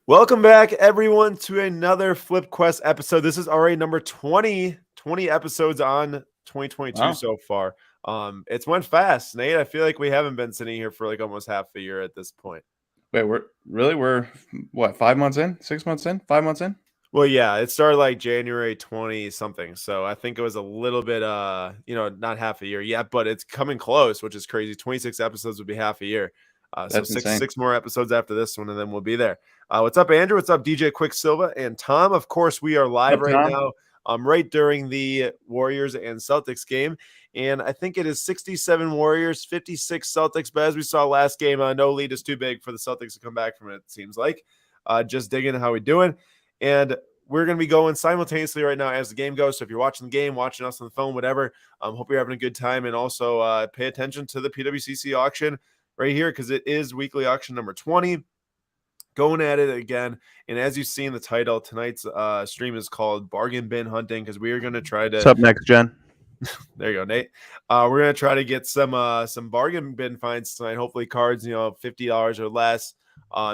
Welcome back, everyone, to another Flip Quest episode. This is already number 20 episodes on 2022 Wow. so far. It's went fast, Nate. I feel like we haven't been sitting here for like almost half a year at this point. Wait, we're what, 5 months in? 6 months in? 5 months in? Well, yeah, it started like January 20 something. So I think it was a little bit not half a year yet, but it's coming close, which is crazy. 26 episodes would be half a year. So That's six insane. six more episodes after this one, and then we'll be there. What's up, Andrew? What's up, DJ Quicksilva and Tom? Of course, we are live What's up, right Tom? now, right during the Warriors and Celtics game. And I think it is 67 Warriors, 56 Celtics. But as we saw last game, no lead is too big for the Celtics to come back from it, it seems like. Just digging how we doing. And we're going to be going simultaneously right now as the game goes. So if you're watching the game, watching us on the phone, whatever, hope you're having a good time. And also pay attention to the PWCC auction right here because it is weekly auction number 20. Going at it again. And as you see in the title, tonight's stream is called Bargain Bin Hunting because we are going to try to. What's up, next gen? There you go, Nate. We're going to try to get some bargain bin finds tonight. Hopefully cards, $50 or less.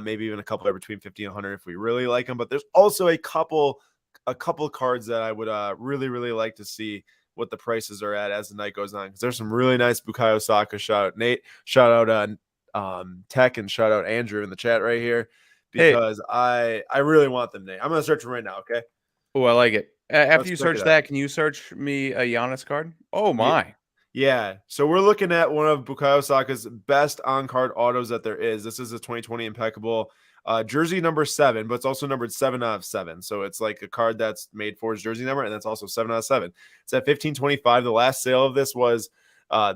Maybe even a couple are between 50 and 100 if we really like them. But there's also a couple cards that I would really, really like to see what the prices are at as the night goes on. Because there's some really nice Bukayo Saka. Shout out Nate. Shout out Tech, and shout out Andrew in the chat right here. Because I really want them, Nate. I'm going to search them right now, okay? Oh, I like it. After Let's you check search it that, can you search me a Giannis card? Oh, my. Yeah, so we're looking at one of Bukayo Saka's best on-card autos that there is. This is a 2020 impeccable jersey number 7, but it's also numbered 7 out of 7. So it's like a card that's made for his jersey number, and that's also 7 out of 7. It's at $15.25. The last sale of this was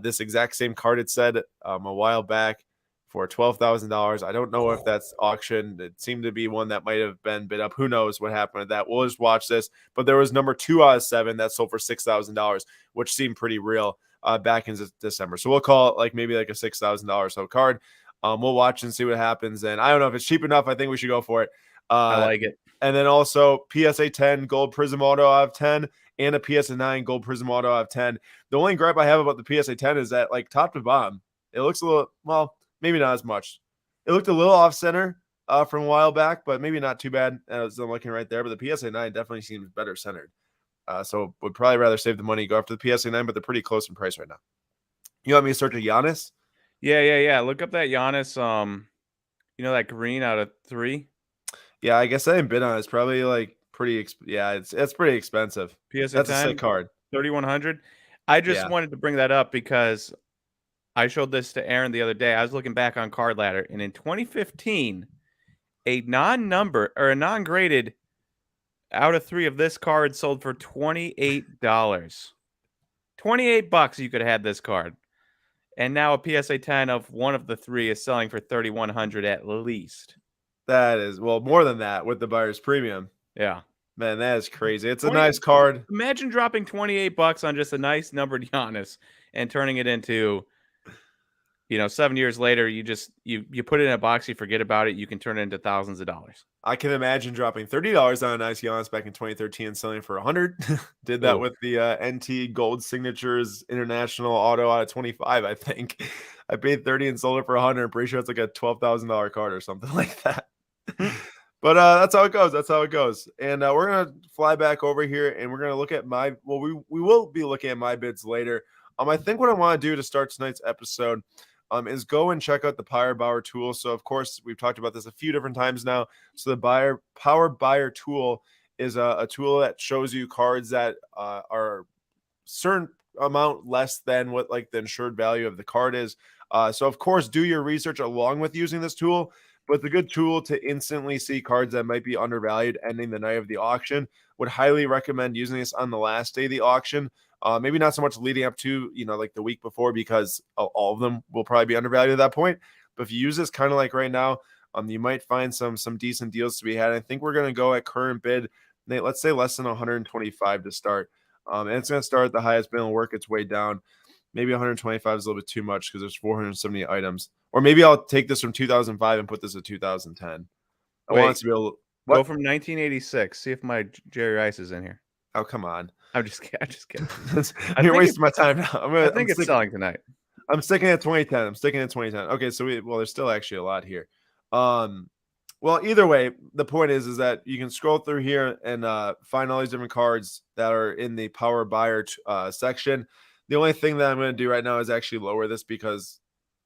this exact same card, it said, a while back for $12,000. I don't know if that's auctioned. It seemed to be one that might have been bid up. Who knows what happened with that? We'll just watch this. But there was number 2 out of 7 that sold for $6,000, which seemed pretty real. Back in December. So we'll call it like maybe like a $6,000 so card. We'll watch and see what happens. And I don't know if it's cheap enough. I think we should go for it. I like it. And then also PSA 10 gold prism auto out of 10 and a PSA 9 gold prism auto out of 10. The only gripe I have about the PSA 10 is that like top to bottom, it looks a little, well, maybe not as much. It looked a little off center from a while back, but maybe not too bad as I'm looking right there. But the PSA 9 definitely seems better centered. So would probably rather save the money, go after the PSA 9, but they're pretty close in price right now. You want me to search a Giannis? Yeah. Look up that Giannis, that green out of 3. Yeah, I guess I didn't bid on it. It's probably like pretty, it's pretty expensive. PSA That's 10, a sick card. 3,100. I just wanted to bring that up because I showed this to Aaron the other day. I was looking back on Card Ladder, and in 2015, a non-number or a non-graded out of 3 of this card sold for $28. $28 you could have had this card. And now a PSA 10 of one of the 3 is selling for $3,100 at least. That is, well, more than that with the buyer's premium. Yeah. Man, that is crazy. It's a nice card. Imagine dropping $28 on just a nice numbered Giannis and turning it into, 7 years later, you put it in a box, you forget about it, you can turn it into thousands of dollars. I can imagine dropping $30 on a nice Giannis back in 2013 and selling for $100. Did that with the NT Gold Signatures International Auto out of 25, I think. I paid $30 and sold it for $100. I'm pretty sure it's like a $12,000 card or something like that. But that's how it goes. That's how it goes. And we're going to fly back over here, and we're going to look at we will be looking at my bids later. I think what I want to do to start tonight's episode is go and check out the Power Buyer tool. So, of course, we've talked about this a few different times now. So the Power Buyer tool is a tool that shows you cards that are certain amount less than what like the insured value of the card is. So, of course, do your research along with using this tool. But it's a good tool to instantly see cards that might be undervalued ending the night of the auction. Would highly recommend using this on the last day of the auction. Maybe not so much leading up to, like the week before, because all of them will probably be undervalued at that point. But if you use this kind of like right now, you might find some decent deals to be had. I think we're going to go at current bid. Nate, let's say less than 125 to start. And it's going to start at the highest bid and work its way down. Maybe 125 is a little bit too much because there's 470 items. Or maybe I'll take this from 2005 and put this at 2010. I want it to be able to go from 1986. See if my Jerry Rice is in here. Oh, come on. I'm just kidding. You're wasting my time now. I think it's selling tonight. I'm sticking at 2010. Okay, so there's still actually a lot here. Well, either way, the point is that you can scroll through here and find all these different cards that are in the Power Buyer section. The only thing that I'm going to do right now is actually lower this because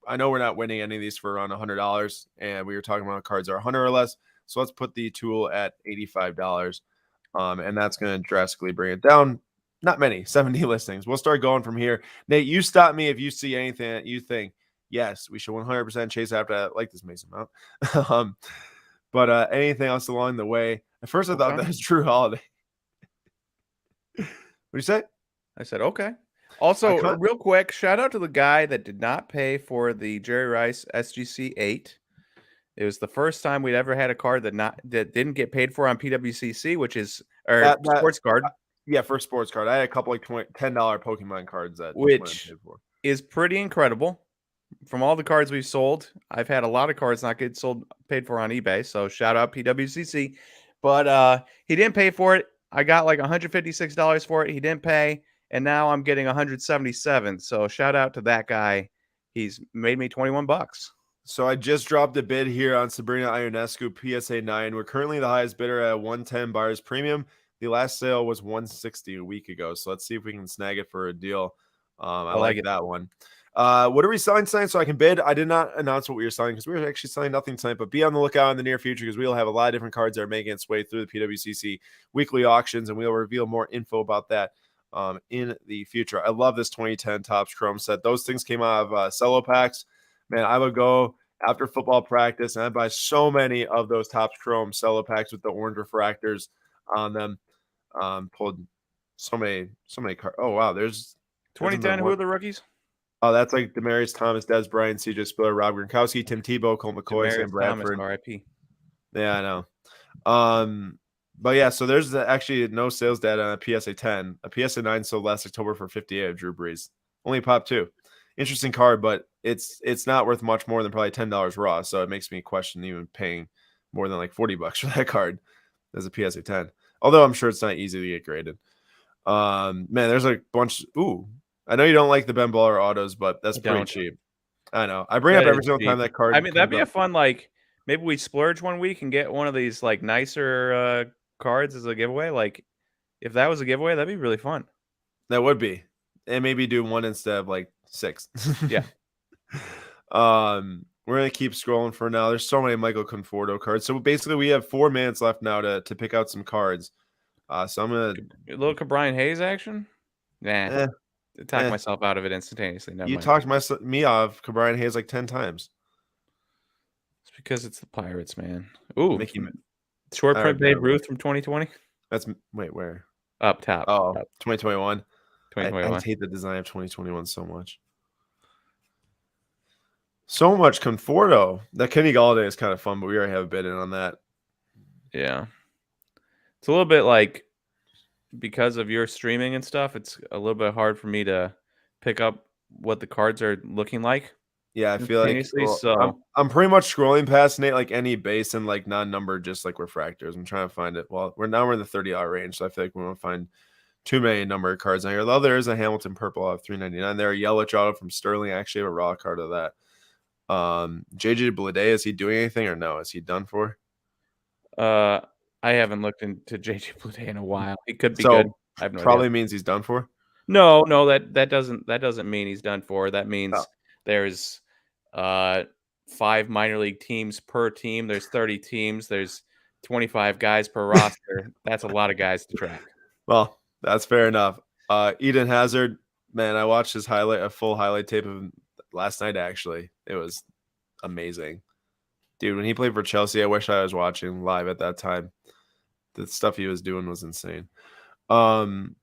I know we're not winning any of these for around $100, and we were talking about cards are 100 or less. So let's put the tool at $85, and that's going to drastically bring it down. Not many, 70 listings. We'll start going from here. Nate, you stop me if you see anything that you think, yes, we should 100% chase after that, like this Mason Mount. But anything else along the way? At first, I thought that was True Holiday. What do you say? I said, okay. Also, real quick, shout out to the guy that did not pay for the Jerry Rice SGC 8. It was the first time we'd ever had a card that didn't get paid for on PWCC, which is sports card. Yeah, for sports card. I had a couple like $10 Pokemon cards that which paid for. Is pretty incredible. From all the cards we've sold, I've had a lot of cards not get paid for on eBay. So shout out PWCC. But he didn't pay for it. I got like $156 for it. He didn't pay, and now I'm getting $177. So shout out to that guy. He's made me $21. So I just dropped a bid here on Sabrina Ionescu PSA 9. We're currently the highest bidder at 110 buyer's premium. The last sale was 160 a week ago. So let's see if we can snag it for a deal. I like that one. What are we selling tonight so I can bid? I did not announce what we were selling because we were actually selling nothing tonight, but be on the lookout in the near future because we'll have a lot of different cards that are making its way through the PWCC weekly auctions, and we'll reveal more info about that in the future. I love this 2010 Topps Chrome set. Those things came out of cello packs. Man, I would go after football practice and I'd buy so many of those Topps Chrome cello packs with the orange refractors on them. Pulled so many cards. Oh, wow. There's 2010. Who are the rookies? Oh, that's like Demaryius Thomas, Des Bryant, CJ Spiller, Rob Gronkowski, Tim Tebow, Colt McCoy, Sam Bradford. RIP. Yeah, I know. But yeah, so there's actually no sales data on a PSA 10. A PSA 9 sold last October for 58 of Drew Brees. Only popped 2. Interesting card, but it's not worth much more than probably $10 raw. So it makes me question even paying more than like $40 for that card as a PSA 10. Although I'm sure it's not easy to get graded. Man, there's a bunch. Ooh, I know you don't like the Ben Baller autos, but that's pretty cheap. I know. I bring up every single time that card. I mean, that'd be a fun, like, maybe we splurge one week and get one of these like nicer cards as a giveaway. Like, if that was a giveaway, that'd be really fun. That would be. And maybe do one instead of like 6. Yeah. We're gonna keep scrolling for now. There's so many Michael Conforto cards. So basically we have 4 minutes left now to pick out some cards. So I'm gonna a little Brian Hayes action. Nah. Talk myself out of it instantaneously. You talked me off Brian Hayes like 10 times. It's because it's the Pirates, man. Ooh, short print Babe Ruth from 2020. That's where? Up top. Oh, 2021. 2021. I hate the design of 2021 so much. So much Conforto. That Kenny Galladay is kind of fun, but we already have a bid in on that. Yeah. It's a little bit like, because of your streaming and stuff, it's a little bit hard for me to pick up what the cards are looking like. Yeah, I feel like I'm pretty much scrolling past Nate like any base and like non-numbered, just like refractors. I'm trying to find it. Well, we're in the $30 range, so I feel like we won't find too many numbered cards on here. Although there is a Hamilton purple of $3.99 there, a yellow auto from Sterling. I actually have a raw card of that. JJ Bleday, is he doing anything or no? Is he done for? I haven't looked into JJ Bleday in a while. He could be good. I have no idea. Means he's done for. No, that doesn't mean he's done for. That means there's 5 minor league teams per team. There's 30 teams. There's 25 guys per roster. That's a lot of guys to track. Well, that's fair enough. Eden Hazard, man, I watched a full highlight tape of him last night. Actually, it was amazing, dude. When he played for Chelsea, I wish I was watching live at that time. The stuff he was doing was insane. Aquino,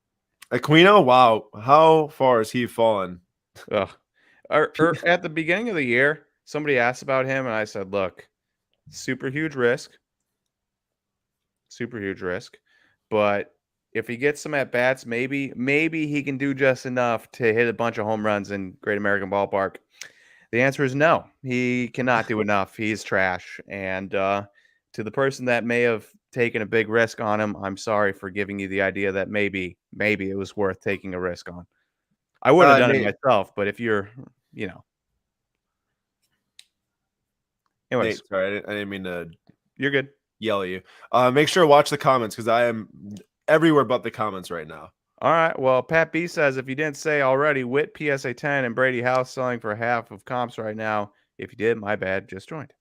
wow, how far has he fallen? At the beginning of the year, somebody asked about him, and I said, "Look, super huge risk, but if he gets some at bats, maybe he can do just enough to hit a bunch of home runs in Great American Ballpark." The answer is no. He cannot do enough. He's trash. And to the person that may have taken a big risk on him, I'm sorry for giving you the idea that maybe it was worth taking a risk on. I wouldn't have done it myself, but if you're, Anyways. Nate, sorry, I didn't mean to You're good. Yell at you. Make sure to watch the comments because I am everywhere but the comments right now. All right. Well, Pat B says, if you didn't say already, Witt PSA 10 and Brady House selling for half of comps right now. If you did, my bad. Just joined.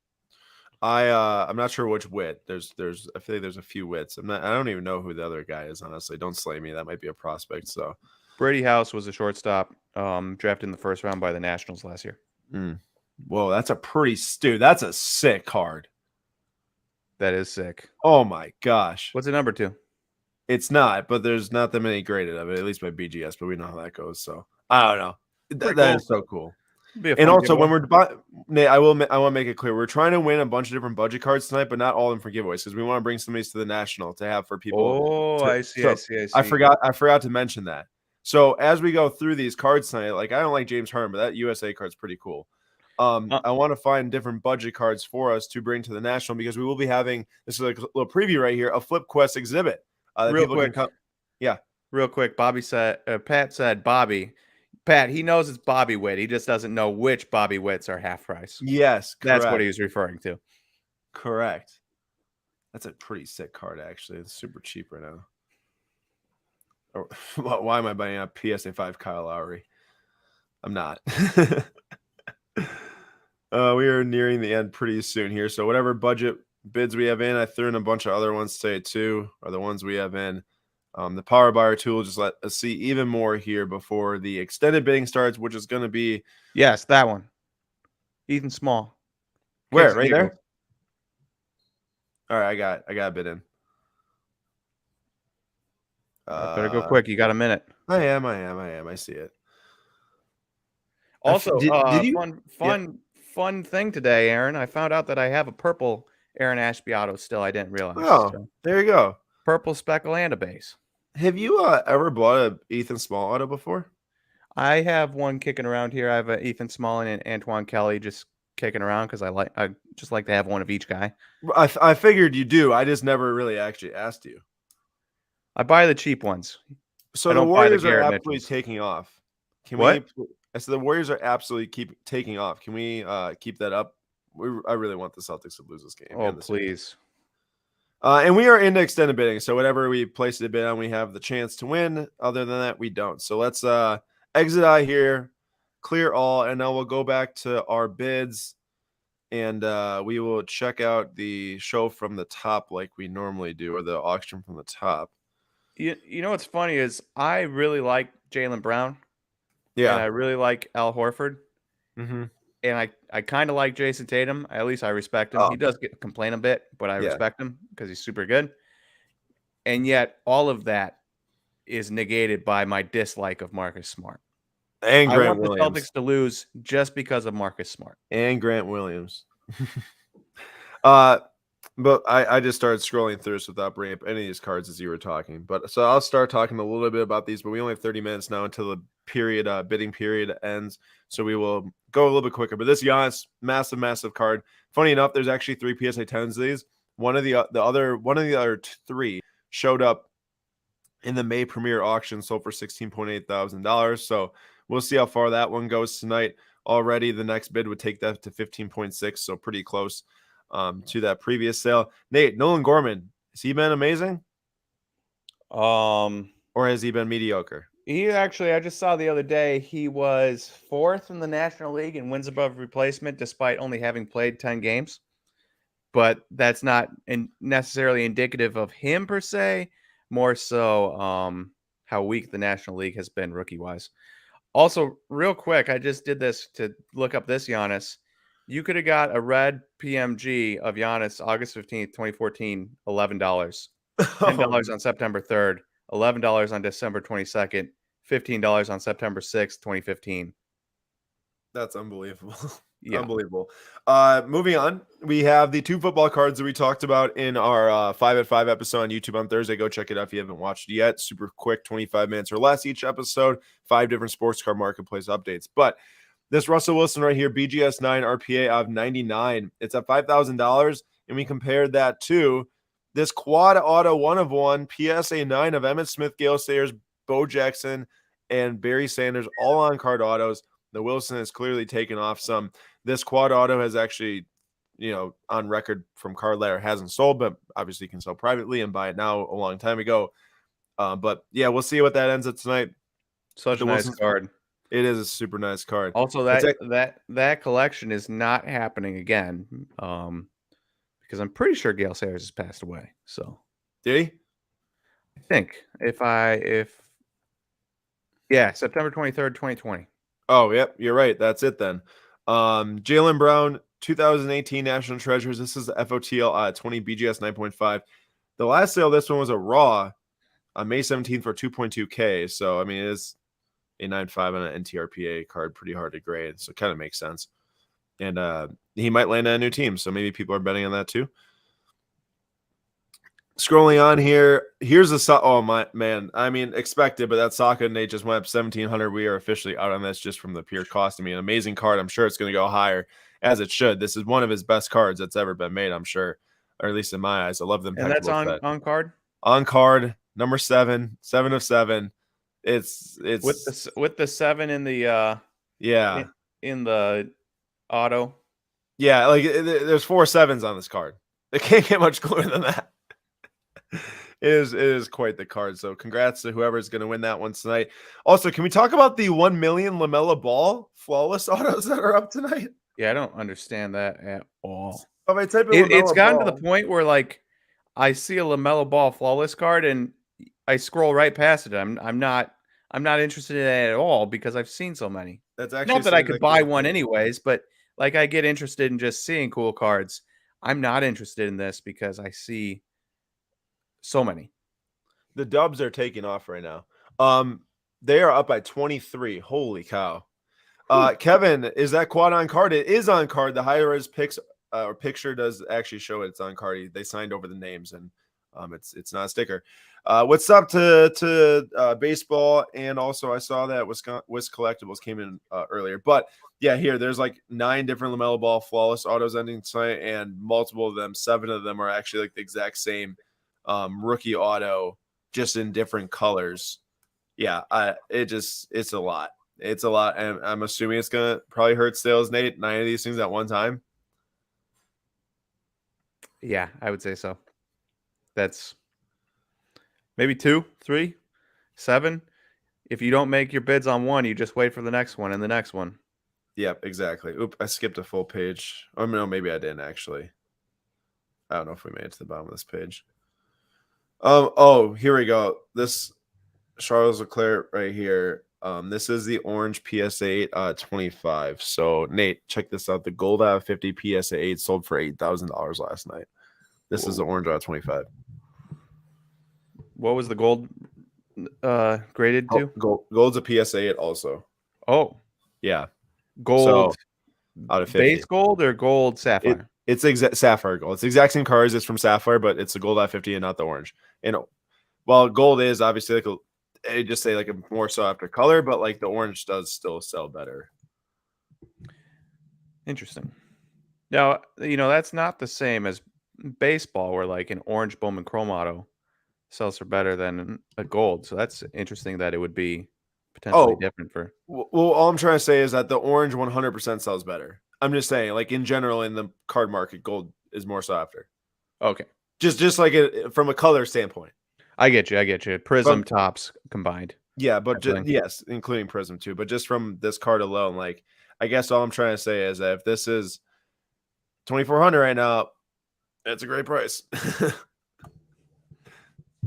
I'm not sure which Witt. I feel like there's a few Witts. I don't even know who the other guy is, honestly. Don't slay me. That might be a prospect. So Brady House was a shortstop, drafted in the first round by the Nationals last year. Whoa, that's that's a sick card. That is sick. Oh my gosh. What's the number 2? It's not, but there's not that many graded of it, at least by BGS, but we know how that goes. So I don't know. That is so cool. And also, when we're Nate, I want to make it clear, we're trying to win a bunch of different budget cards tonight, but not all of them for giveaways because we want to bring some of these to the National to have for people. I see. I forgot to mention that. So as we go through these cards tonight, like I don't like James Harden, but that USA card's pretty cool. I want to find different budget cards for us to bring to the National because we will be having, this is like a little preview right here, a Flip Quest exhibit. Real quick. Real quick. Pat said Bobby. Pat, he knows it's Bobby Witt. He just doesn't know which Bobby Witts are half price. Yes, correct. That's what he was referring to. Correct. That's a pretty sick card, actually. It's super cheap right now. Why am I buying a PSA 5 Kyle Lowry? I'm not. We are nearing the end pretty soon here. So whatever budget bids we have in, I threw in a bunch of other ones today too, are the ones we have in. The power buyer tool just let us see even more here before the extended bidding starts, which is going to be that one. Ethan Small. Where? Right there? All right, I got a bid in. Better go quick. You got a minute. I am. I see it. Also, fun thing today, Aaron. I found out that I have a purple Aaron Ashby auto still. I didn't realize. Oh, so. There you go. Purple speckle and a base. Have you ever bought a Ethan Small auto before? I have one kicking around here. I have a Ethan Small and an Antoine Kelly just kicking around because I just like to have one of each guy. I figured you do. I just never really actually asked you. I buy the cheap ones. So the Warriors are absolutely taking off. What? So the Warriors are absolutely keep taking off. Can we keep that up? I really want the Celtics to lose this game. Oh, please. And we are into extended bidding. So whatever we place a bid on, we have the chance to win. Other than that, we don't. So let's exit out here, clear all, and now we'll go back to our bids. And we will check out the show from the top like we normally do, or the auction from the top. You know what's funny is I really like Jaylen Brown. Yeah. And I really like Al Horford. Mm-hmm. And I kind of like Jason Tatum. At least I respect him. He does complain a bit, but I respect him because he's super good. And yet all of that is negated by my dislike of Marcus Smart. And Grant Williams. I want the Celtics to lose just because of Marcus Smart. And Grant Williams. But I just started scrolling through this without bringing up any of these cards as you were talking. But so I'll start talking a little bit about these, but we only have 30 minutes now until the bidding period ends. So we will go a little bit quicker. But this Giannis, massive card. Funny enough, there's actually 3 PSA 10s of these. One of the other 3 showed up in the May premiere auction, sold for $16.8 thousand. So we'll see how far that one goes tonight. Already, the next bid would take that to 15.6, so pretty close to that previous sale. Nate, Nolan Gorman, has he been amazing? Or has he been mediocre? He actually, I just saw the other day, he was 4th in the National League in wins above replacement, despite only having played 10 games. But that's not necessarily indicative of him per se, more so how weak the National League has been rookie-wise. Also, real quick, I just did this to look up this Giannis. You could have got a red PMG of Giannis August 15th, 2014, $11. $10 on September 3rd, $11 on December 22nd, $15 on September 6th, 2015. That's unbelievable. Yeah. Unbelievable. Moving on, we have the 2 football cards that we talked about in our 5 at 5 episode on YouTube on Thursday. Go check it out if you haven't watched it yet. Super quick, 25 minutes or less each episode, 5 different sports card marketplace updates. But this Russell Wilson right here, BGS 9 RPA of 99. It's at $5,000, and we compared that to this quad auto 1 of 1 PSA 9 of Emmitt Smith, Gale Sayers, Bo Jackson, and Barry Sanders, all on card autos. The Wilson has clearly taken off some. This quad auto has actually on record from Card Ladder hasn't sold, but obviously you can sell privately and buy it now a long time ago. But yeah, we'll see what that ends at tonight. Such a nice card. It is a super nice card. Also, that collection is not happening again, because I'm pretty sure Gale Sayers has passed away. So did he? I think September 23rd, 2020. Oh, yep, you're right. That's it then. Jaylen Brown, 2018 National Treasures. This is the FOTL 20 BGS 9.5. The last sale, this one was a raw on May 17th for 2.2K. So, I mean, it is a 9.5 on an NTRPA card, pretty hard to grade. So, it kind of makes sense. And he might land on a new team. So, maybe people are betting on that too. Scrolling on here, here's a oh my man. I mean, expected, but that Sokka and Nate just went up 1,700. We are officially out on this just from the pure cost. I mean, an amazing card. I'm sure it's going to go higher, as it should. This is one of his best cards that's ever been made, I'm sure, or at least in my eyes. I love them. And that's on card. On card, number 7 of 7. It's with the 7 in the in the auto. Yeah, like there's 4 7s on this card. It can't get much cooler than that. It is quite the card. So congrats to whoever's going to win that one tonight. Also, can we talk about the 1 million LaMelo Ball flawless autos that are up tonight? Yeah, I don't understand that at all. It's gotten to the point where like I see a LaMelo Ball flawless card and I scroll right past it. I'm not interested in it at all because I've seen so many. That's actually not that I could buy one anyways, but like I get interested in just seeing cool cards. I'm not interested in this because I see so many. The Dubs are taking off right now. They are up by 23. Holy cow. Kevin, is that quad on card? It is on card. The high res picture does actually show it's on card. They signed over the names and it's not a sticker. What's up to baseball? And also I saw that Wiz Collectibles came in earlier. But yeah, here there's like 9 different LaMelo Ball flawless autos ending tonight, and multiple of them, 7 of them are actually like the exact same rookie auto, just in different colors. Yeah, it's a lot. It's a lot, and I'm assuming it's gonna probably hurt sales. Nate, 9 of these things at one time. Yeah, I would say so. That's maybe 2, 3, 7. If you don't make your bids on one, you just wait for the next one and the next one. Yep, exactly. Oop, I skipped a full page. Oh no, maybe I didn't actually. I don't know if we made it to the bottom of this page. Oh, here we go. This Charles Leclerc right here. This is the orange PSA 8 25. So Nate, check this out. The gold out of 50 PSA 8 sold for $8,000 last night. This is the orange out of 25. What was the gold graded to? Gold's a PSA 8 also. Oh, yeah. Gold so, out of 50. Base gold or gold sapphire? It's sapphire gold. It's the exact same cars. It's from sapphire, but it's the gold out of 50 and not the orange. And well, gold is obviously like I just say like a more so after color, but like the orange does still sell better. Interesting. Now, that's not the same as baseball, where like an orange Bowman Chrome auto sells for better than a gold. So that's interesting that it would be potentially different for. Well, all I'm trying to say is that the orange 100% sells better. I'm just saying, like in general, in the card market, gold is more sought after. Okay. Just like from a color standpoint. I get you. Prism tops combined. Yeah, but yes, including Prism too. But just from this card alone, like I guess all I'm trying to say is that if this is 2,400 right now, it's a great price.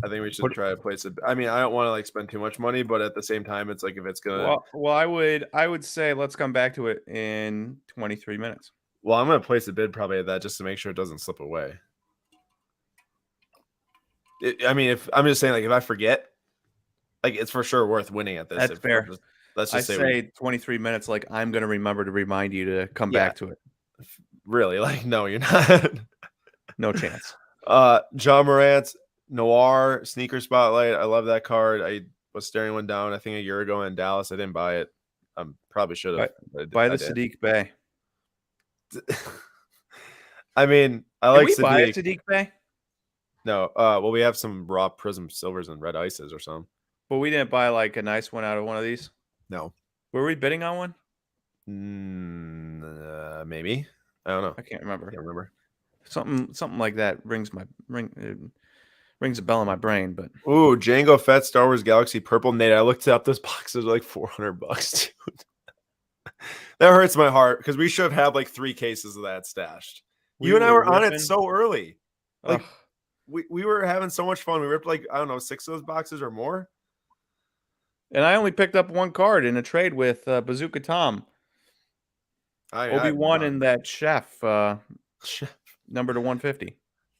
I think we should try to place it. I mean, I don't want to like spend too much money, but at the same time, it's like if it's gonna. Well, I would say let's come back to it in 23 minutes. Well, I'm gonna place a bid probably at that just to make sure it doesn't slip away. If I'm just saying, like if I forget, like it's for sure worth winning at this. That's fair. Let's just say 23 minutes. Like I'm gonna remember to remind you to come back to it. Really? Like no, you're not. No chance. John Morant. Noir sneaker spotlight. I love that card. I was staring one down, I think a year ago in Dallas. I didn't buy it. Probably should have. Buy the Sadiq Bey. I mean, I like Sadiq. Buy Sadiq Bey? No. Well, we have some raw Prism silvers and red ices or something. But we didn't buy like a nice one out of one of these? No. Were we bidding on one? Maybe. I don't know. I can't remember. Can't remember. Something like that rings a bell in my brain. But Ooh, Jango Fett Star Wars Galaxy Purple Nate. I looked up, those boxes are like $400, dude. That hurts my heart because we should have had like 3 cases of that stashed. You and I were on it so early. Like we were having so much fun. We ripped like, I don't know, 6 of those boxes or more. And I only picked up 1 card in a trade with Bazooka Tom. Obi-Wan and that chef number to 150.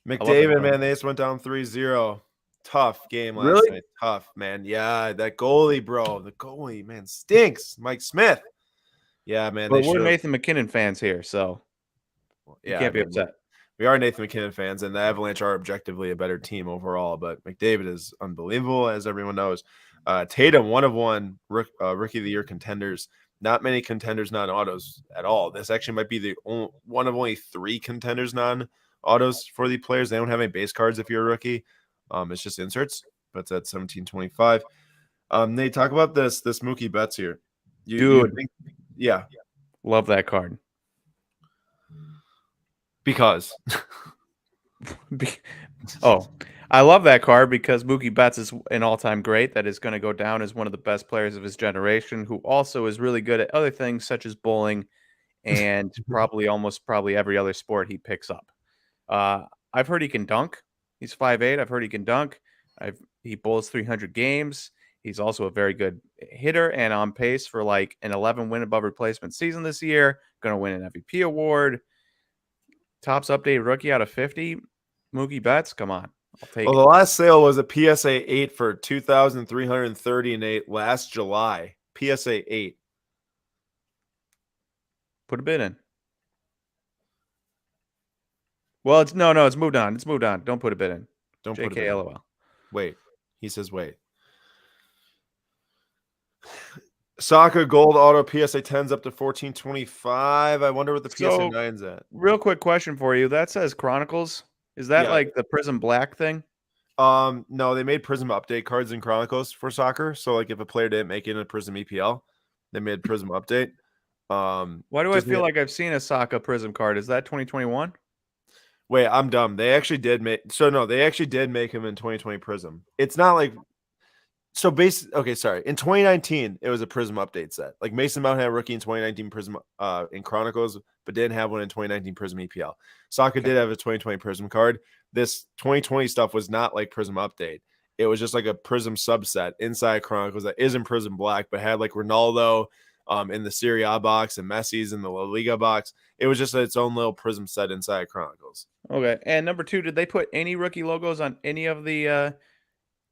McDavid, man, they just went down 3-0. Tough game last night. Tough, man. Yeah, that goalie, bro. The goalie, man, stinks. Mike Smith. Yeah, man. But we're Nathan McKinnon fans here, so you can't be upset. We are Nathan McKinnon fans, and the Avalanche are objectively a better team overall, but McDavid is unbelievable, as everyone knows. Tatum, 1 of 1 Rookie of the Year contenders. Not many contenders non-autos at all. This actually might be the one of only 3 contenders non-autos for the players. They don't have any base cards if you're a rookie. It's just inserts, but it's at 1725. They talk about this Mookie Betts here. Dude, yeah. Love that card. Because I love that card because Mookie Betts is an all-time great that is going to go down as one of the best players of his generation, who also is really good at other things such as bowling and probably every other sport he picks up. I've heard he can dunk. He's 5'8". I've heard he can dunk. He bowls 300 games. He's also a very good hitter and on pace for like an 11 win above replacement season this year. Going to win an MVP award. Tops updated rookie out of 50. Mookie Betts, come on. I'll take it. The last sale was a PSA 8 for $2,338 last July. PSA 8. Put a bid in. Well, it's moved on. It's moved on. Don't put a bid in. Don't JK, put a bid in. LOL. Wait. He says wait. Soccer Gold Auto PSA 10's up to 1425. I wonder what the PSA 9's at. Real quick question for you. That says Chronicles. Is that like the Prism Black thing? No, they made Prism update cards in Chronicles for soccer. So like if a player didn't make it in a Prism EPL, they made Prism update. Why do I feel like I've seen a Saka Prism card? Is that 2021? Wait, I'm dumb. They actually did make they actually did make him in 2020 Prism. It's not like okay, sorry. In 2019, it was a Prism update set. Like Mason Mount had a rookie in 2019 Prism in Chronicles, but didn't have one in 2019 Prism EPL. Saka did have a 2020 Prism card. This 2020 stuff was not like Prism update. It was just like a Prism subset inside Chronicles that isn't Prism Black, but had like Ronaldo in the Serie A box and Messi's in the La Liga box. It was just its own little Prism set inside Chronicles. Okay. And number 2, did they put any rookie logos on any of the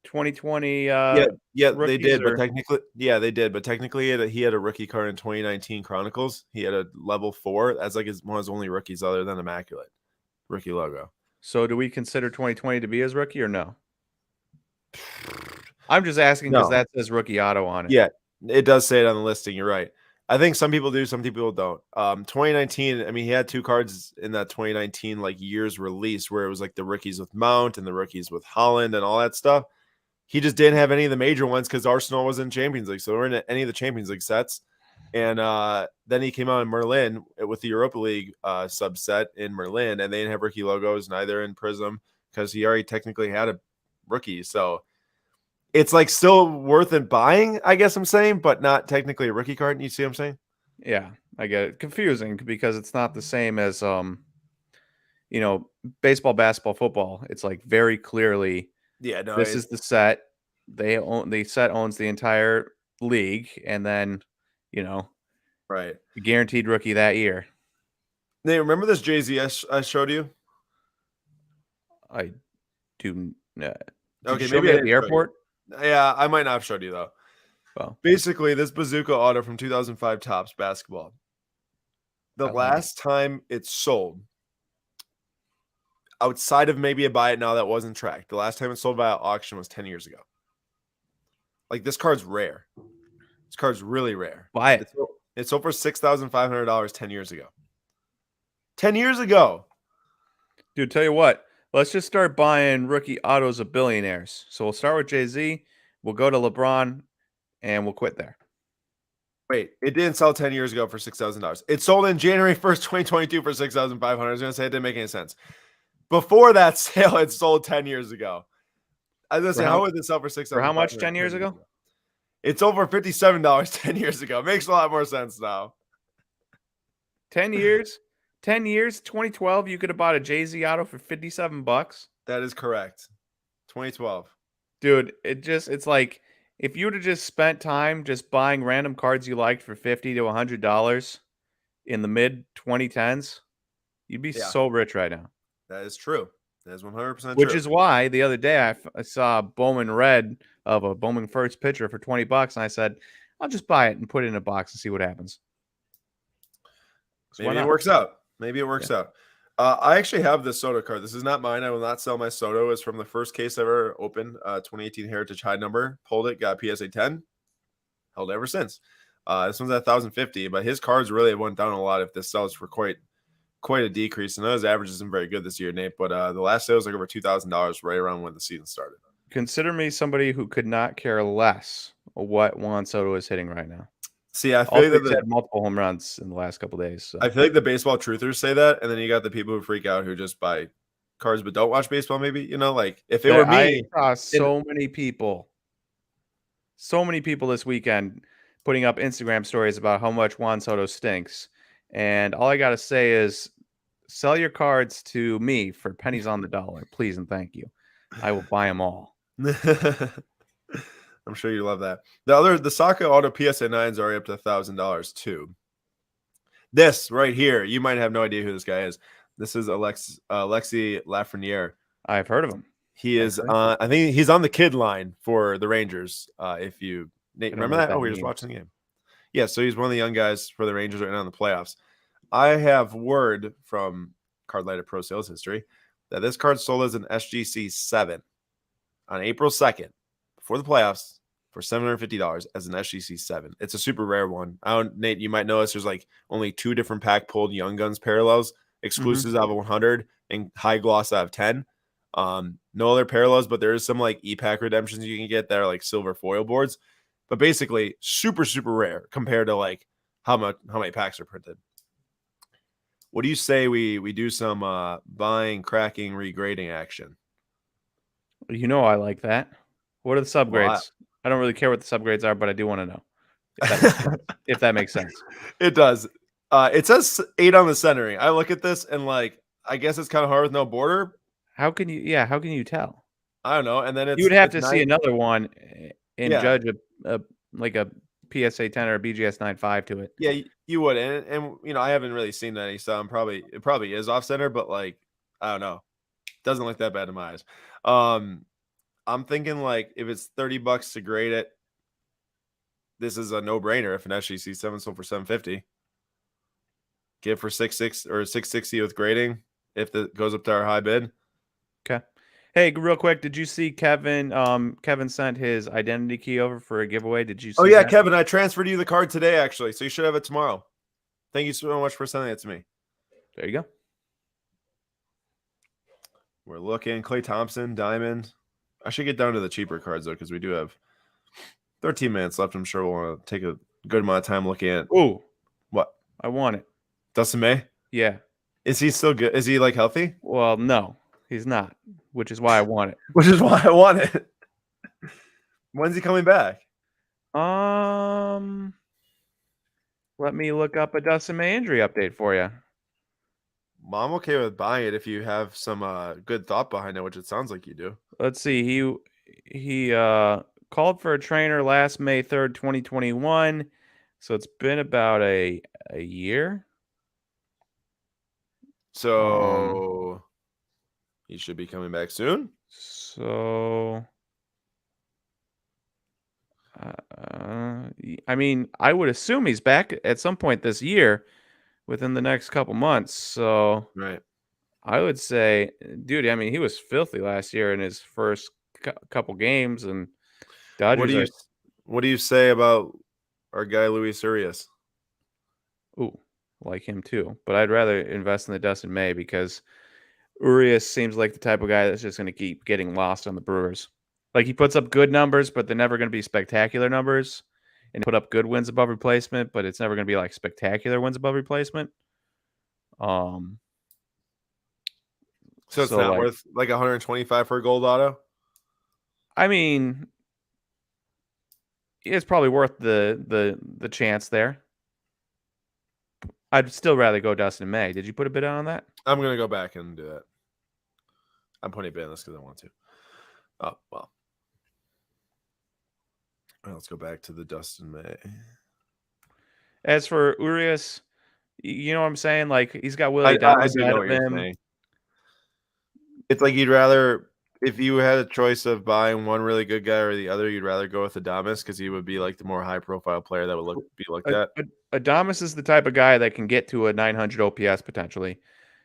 2020 yeah, they did, but technically he had a rookie card in 2019 Chronicles. He had a level 4 as like one of his only rookies other than Immaculate rookie logo. So do we consider 2020 to be his rookie or no? I'm just asking because that says rookie auto on it. Yeah, it does say it on the listing. You're right. I think some people do, some people don't. 2019, I mean, he had 2 cards in that 2019 like year's release where it was like the rookies with Mount and the rookies with Holland and all that stuff. He just didn't have any of the major ones because Arsenal was in Champions League. So they weren't in any of the Champions League sets. And then he came out in Merlin with the Europa League subset in Merlin, and they didn't have rookie logos, neither in Prism, because he already technically had a rookie. So it's like still worth it buying, I guess I'm saying, but not technically a rookie card. You see what I'm saying? Yeah, I get it. Confusing because it's not the same as baseball, basketball, football. It's like very clearly this is the set. The set owns the entire league, and then right, guaranteed rookie that year. Nate, remember this Jay-Z I showed you? I do. Okay, maybe at the airport. Yeah, I might not have showed you though. Well, basically, this Bazooka auto from 2005 Topps basketball. The last time it sold, outside of maybe a buy it now that wasn't tracked, the last time it sold via auction was 10 years ago. Like, this card's rare. This card's really rare. Buy it. It sold for $6,500 10 years ago. 10 years ago. Dude, tell you what. Let's just start buying rookie autos of billionaires. So we'll start with Jay-Z. We'll go to LeBron, and we'll quit there. Wait, it didn't sell 10 years ago for $6,000. It sold in January 1st, 2022 for $6,500. I was going to say it didn't make any sense. Before that sale, it sold 10 years ago. I was going to say, how would this sell for $6,500? For how much 10 years ago? It's over $57 10 years ago. Makes a lot more sense now. 10 years? 10 years, 2012, you could have bought a Jay-Z auto for $57. That is correct. 2012. Dude, it's like if you would have just spent time just buying random cards you liked for $50 to $100 in the mid 2010s, you'd be so rich right now. That is true. That is 100% true. Which is why the other day I saw Bowman Red of a Bowman first pitcher for $20, and I said, I'll just buy it and put it in a box and see what happens. Maybe it works out. Maybe it works out. I actually have this Soto card. This is not mine. I will not sell my Soto. It's from the first case I ever opened, 2018 Heritage High number. Pulled it, got PSA 10. Held it ever since. This one's at 1,050, but his cards really went down a lot if this sells for quite a decrease. And those averages isn't very good this year, Nate. But the last sale was like over $2,000 right around when the season started. Consider me somebody who could not care less what Juan Soto is hitting right now. See, I feel like he's had multiple home runs in the last couple of days. So. I feel like the baseball truthers say that, and then you got the people who freak out who just buy cards but don't watch baseball. Maybe like if it were me, I saw so many people this weekend putting up Instagram stories about how much Juan Soto stinks, and all I got to say is, sell your cards to me for pennies on the dollar, please and thank you. I will buy them all. I'm sure you love that. The Saka Auto PSA 9s are up to $1,000 too. This right here, you might have no idea who this guy is. This is Alexi Lafreniere. I've heard of him. He is I think he's on the kid line for the Rangers. If you Nate, remember that? Oh, we were just watching the game. Yeah, so he's one of the young guys for the Rangers right now in the playoffs. I have word from Card Lighter Pro Sales History that this card sold as an SGC 7 on April 2nd before the playoffs for $750 as an SGC 7. It's a super rare one. Nate, you might notice there's like only 2 different pack pulled Young Guns parallels, exclusives out of 100 and high gloss out of 10. No other parallels, but there is some like e-pack redemptions you can get that are like silver foil boards. But basically super, super rare compared to like how many packs are printed. What do you say we do some buying, cracking, regrading action? I like that. What are the subgrades? Well, I don't really care what the subgrades are, but I do want to know if that makes sense. It does. It says 8 on the centering. I look at this and like, I guess it's kind of hard with no border. How can you tell? I don't know. And then you would have to see another one and judge a PSA 10 or a BGS 9.5 to it. Yeah, you would. And I haven't really seen any, so it probably is off center, but like, I don't know. Doesn't look that bad in my eyes. I'm thinking like if it's $30 to grade it, this is a no-brainer. If an SGC 7 sold for $750, get for $660 or $660 with grading if it goes up to our high bid. Okay. Hey, real quick, did you see Kevin? Kevin sent his identity key over for a giveaway. Did you see that? Kevin, I transferred you the card today, actually, so you should have it tomorrow. Thank you so much for sending it to me. There you go. We're looking. Klay Thompson, Diamond. I should get down to the cheaper cards, though, because we do have 13 minutes left. I'm sure we'll want to take a good amount of time looking at. Ooh. What? I want it. Dustin May? Yeah. Is he still good? Is he, like, healthy? Well, no, he's not, which is why I want it. When's he coming back? Let me look up a Dustin May injury update for you. Well, I'm okay with buying it if you have some good thought behind it, which it sounds like you do. Let's see. He called for a trainer last May 3rd, 2021. So it's been about a year. So he should be coming back soon. So I mean, I would assume he's back at some point this year within the next couple months. So right. I would say, dude, I mean, he was filthy last year in his first couple games, and Dodgers. What do you say about our guy Luis Urias? Ooh, like him too, but I'd rather invest in the Dustin May because Urias seems like the type of guy that's just going to keep getting lost on the Brewers. Like he puts up good numbers, but they're never going to be spectacular numbers. and put up good wins above replacement, but it's never going to be like spectacular wins above replacement. So it's not worth like 125 for a gold auto? I mean, it's probably worth the chance there. I'd still rather go Dustin May. Did you put a bid on that? I'm going to go back and do that. I'm putting a bid on this because I want to. Oh, well. All right, let's go back to the Dustin May. As for Urias, you know what I'm saying? Like, he's got Willie Adames ahead of him. Saying. It's like you'd rather, if you had a choice of buying one really good guy or the other, you'd rather go with Adames because he would be like the more high-profile player that would be looked at. Adames is the type of guy that can get to a 900 OPS potentially.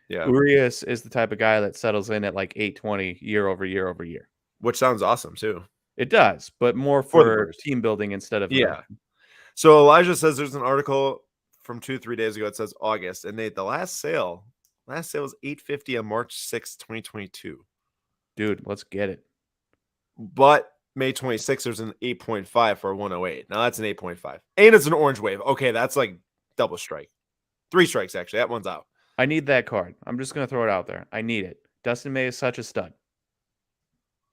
Yeah. Urias is the type of guy that settles in at like 820 year over year over year. Which sounds awesome, too. It does, but more for team building instead of... Yeah. So Elijah says there's an article from 2-3 days ago. It says August. And the last sale was $850 on March 6th, 2022. Dude, let's get it. But May 26th, there's an 8.5 for 108. Now that's an 8.5. And it's an orange wave. Okay, that's like double strike. 3 strikes, actually. That one's out. I need that card. I'm just going to throw it out there. I need it. Dustin May is such a stud.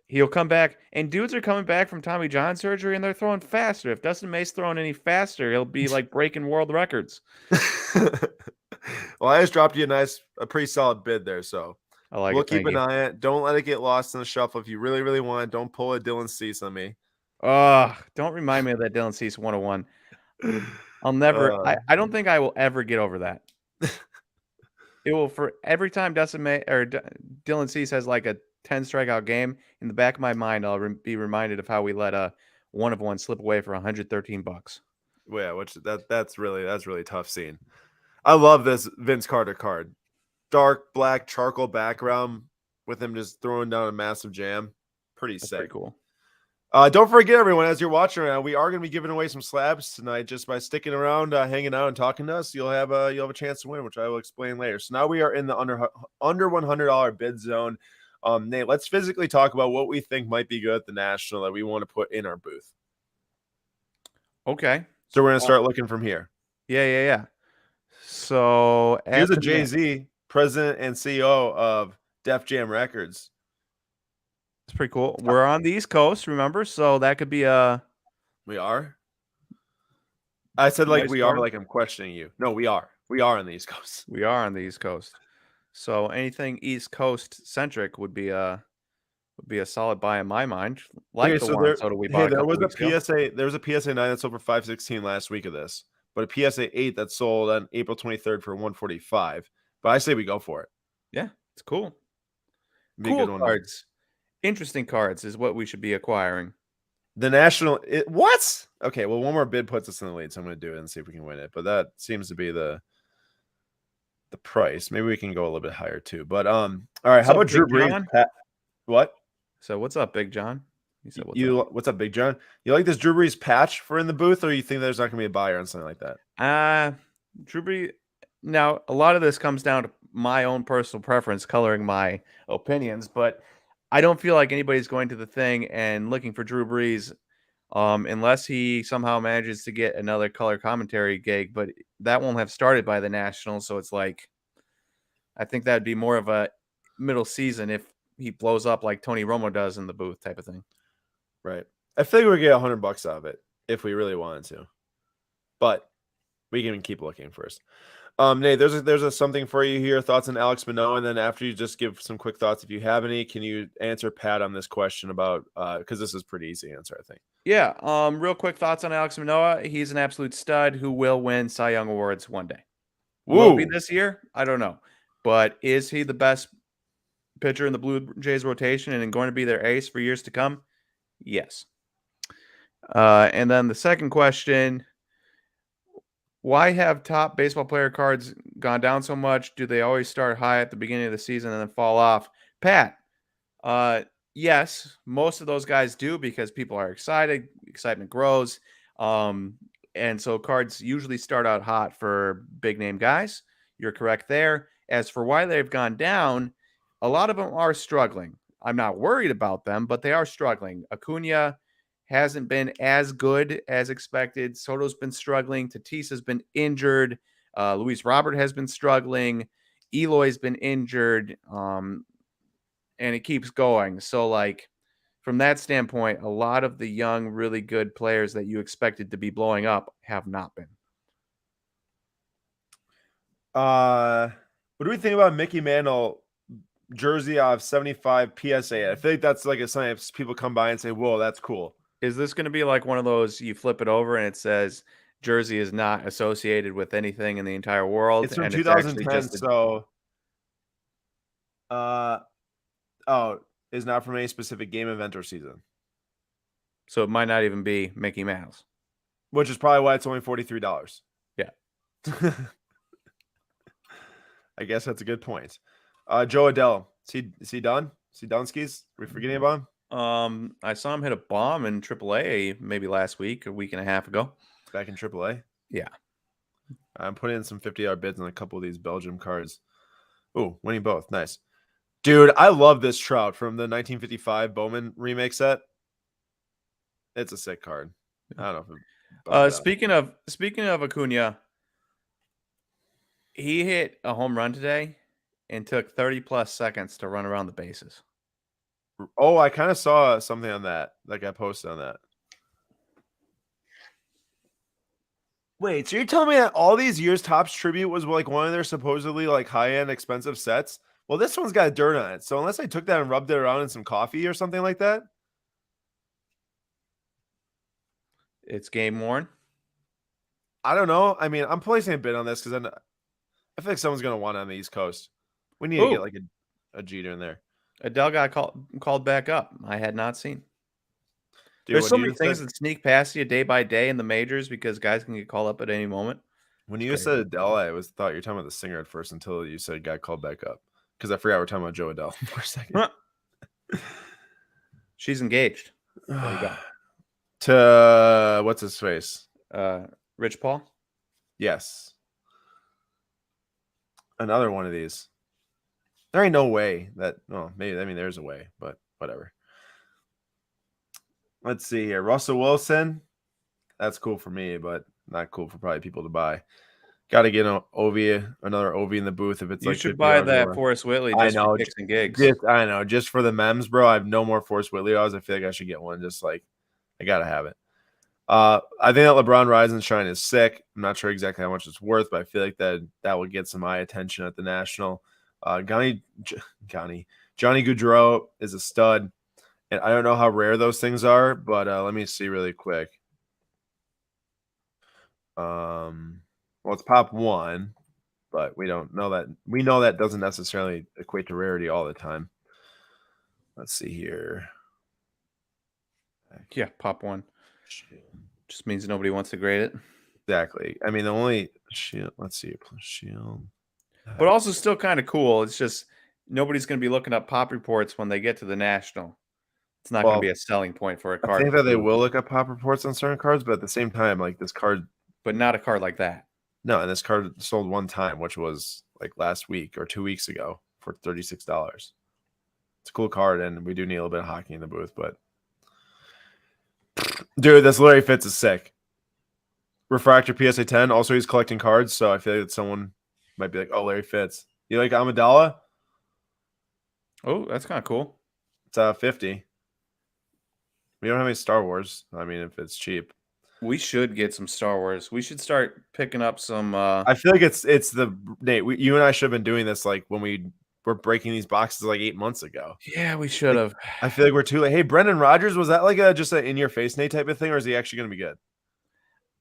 He'll come back, and dudes are coming back from Tommy John surgery, and they're throwing faster. If Dustin May's throwing any faster, he'll be like breaking world records. Well, I just dropped you a pretty solid bid there, so I like we'll keep an eye on it. Don't let it get lost in the shuffle. If you really, really want it, don't pull a Dylan Cease on me. Don't remind me of that Dylan Cease 101. I'll never. I don't think I will ever get over that. It will, for every time Dustin May or Dylan Cease has like a 10 strikeout game, in the back of my mind, I'll be reminded of how we let a 1-of-1 slip away for $113. Yeah, which that's really tough scene. I love this Vince Carter card. Dark black charcoal background with him just throwing down a massive jam. Pretty sick. Pretty cool. Don't forget, everyone, as you're watching around, we are going to be giving away some slabs tonight. Just by sticking around, hanging out, and talking to us, you'll have a chance to win, which I will explain later. So now we are in the under $100 bid zone. Nate, let's physically talk about what we think might be good at the National that we want to put in our booth. Okay. So we're going to start looking from here. Yeah. So here's a Jay-Z, president and CEO of Def Jam Records. It's pretty cool. We're on the East Coast, remember? So that could be a... We are? I said like we are, like I'm questioning you. No, we are. We are on the East Coast. We are on the East Coast. So anything East Coast centric would be a solid buy in my mind. Like the Juan Soto we bought. There was a PSA. There was a PSA 9 that sold for $516 last week of this, but a PSA 8 that sold on April 23rd for $145. But I say we go for it. Yeah, it's cool. Cool cards. Interesting cards is what we should be acquiring. The National. What? Okay, well, one more bid puts us in the lead, so I'm going to do it and see if we can win it. But that seems to be the price. Maybe we can go a little bit higher too. But all right, how about Drew Brees? What? So what's up, Big John? You said what's up, Big John? You like this Drew Brees patch for in the booth, or you think there's not going to be a buyer on something like that? Drew Brees. Now, a lot of this comes down to my own personal preference, coloring my opinions, but I don't feel like anybody's going to the thing and looking for Drew Brees unless he somehow manages to get another color commentary gig, but that won't have started by the Nationals, so it's like I think that'd be more of a middle season if he blows up like Tony Romo does in the booth type of thing. Right. I figure we get $100 out of it if we really wanted to, but we can keep looking first. Nate, there's something for you here. Thoughts on Alex Manoah, and then after you just give some quick thoughts if you have any. Can you answer Pat on this question about because this is pretty easy answer, I think. Yeah. Real quick thoughts on Alex Manoah. He's an absolute stud who will win Cy Young awards one day. Will it be this year? I don't know, but is he the best pitcher in the Blue Jays rotation and going to be their ace for years to come? Yes. And then the second question. Why have top baseball player cards gone down so much? Do they always start high at the beginning of the season and then fall off? Pat, yes, most of those guys do because people are excited. Excitement grows. And so cards usually start out hot for big name guys. You're correct there. As for why they've gone down, a lot of them are struggling. I'm not worried about them, but they are struggling. Acuna hasn't been as good as expected. Soto's been struggling. Tatis's been injured. Luis Robert has been struggling. Eloy's been injured. And it keeps going. So, like, from that standpoint, a lot of the young, really good players that you expected to be blowing up have not been. What do we think about Mickey Mantle jersey of 75 PSA? I feel like that's like a sign if people come by and say, whoa, that's cool. Is this going to be like one of those you flip it over and it says jersey is not associated with anything in the entire world? It's from and 2010, it's just so is not from any specific game, event, or season. So it might not even be Mickey Mouse. Which is probably why it's only $43. Yeah. I guess that's a good point. Joe Adell, is he done? Is he done skis? Are we forgetting about him? I saw him hit a bomb in AAA maybe last week, a week and a half ago. Back in AAA? Yeah. I'm putting in some 50-yard bids on a couple of these Belgium cards. Ooh, winning both. Nice. Dude, I love this Trout from the 1955 Bowman remake set. It's a sick card. I don't know if speaking of Acuna, he hit a home run today and took 30+ seconds to run around the bases. Oh, I kind of saw something on that. Like I posted on that. Wait, so you're telling me that all these years Topps Tribute was like one of their supposedly like high-end expensive sets? Well, this one's got dirt on it. So unless I took that and rubbed it around in some coffee or something like that. It's game worn. I don't know. I mean, I'm placing a bid on this because I feel like someone's going to want it on the East Coast. We need to get like a Jeter in there. Adele got called back up. I had not seen. Dude, there's so many things that sneak past you day by day in the majors because guys can get called up at any moment. When you said Adele, I thought you were talking about the singer at first until you said got called back up. Because I forgot we're talking about Joe Adele for a second. She's engaged. There you go. To what's his face? Rich Paul? Yes. Another one of these. There ain't no way that maybe there's a way, but whatever. Let's see here. Russell Wilson. That's cool for me, but not cool for probably people to buy. Got to get another Ovi in the booth if it's you like. You should buy that more. Forrest Whitley just for kicks and gigs. I know, just for the memes, bro. I have no more Forrest Whitley odds. I feel like I should get one. Just like I gotta have it. I think that LeBron Rise and Shine is sick. I'm not sure exactly how much it's worth, but I feel like that will get some eye attention at the National. Johnny Gaudreau is a stud, and I don't know how rare those things are, but let me see really quick. Well, it's pop 1, but we don't know that. We know that doesn't necessarily equate to rarity all the time. Let's see here. Yeah, pop 1. Just means nobody wants to grade it. Exactly. I mean, the only shield. Let's see. Shield. But also still kind of cool. It's just nobody's going to be looking up pop reports when they get to the National. It's not going to be a selling point for a card. I think that they will look up pop reports on certain cards, but at the same time, like this card. But not a card like that. No, and this card sold one time, which was like last week or 2 weeks ago for $36. It's a cool card, and we do need a little bit of hockey in the booth, but dude, this Larry Fitz is sick. Refractor PSA 10. Also, he's collecting cards, so I feel like that someone might be like, "Oh, Larry Fitz. You like Amidala?" Oh, that's kind of cool. It's 50. We don't have any Star Wars. I mean, if it's cheap. We should get some Star Wars. We should start picking up some. I feel like it's the Nate. You and I should have been doing this like when we were breaking these boxes like 8 months ago. Yeah, we should have. I feel like we're too late. Hey, Brendan Rodgers, was that like just an in your face Nate type of thing, or is he actually going to be good?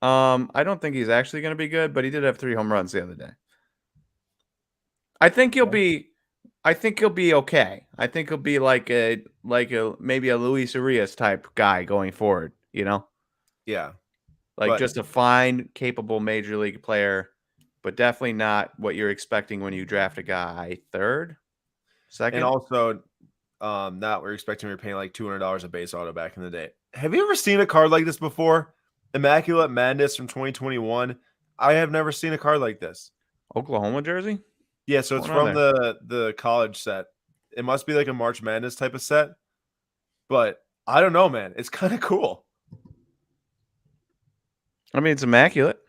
I don't think he's actually going to be good, but he did have 3 home runs the other day. I think he'll be. I think he'll be okay. I think he'll be like a maybe a Luis Urias type guy going forward. You know? Yeah. Like just a fine, capable major league player, but definitely not what you're expecting when you draft a guy 3rd, 2nd. And also, not we're expecting we were paying like $200 a base auto back in the day. Have you ever seen a card like this before? Immaculate Madness from 2021. I have never seen a card like this. Oklahoma jersey? Yeah, so it's from the college set. It must be like a March Madness type of set. But I don't know, man. It's kind of cool. I mean, it's immaculate.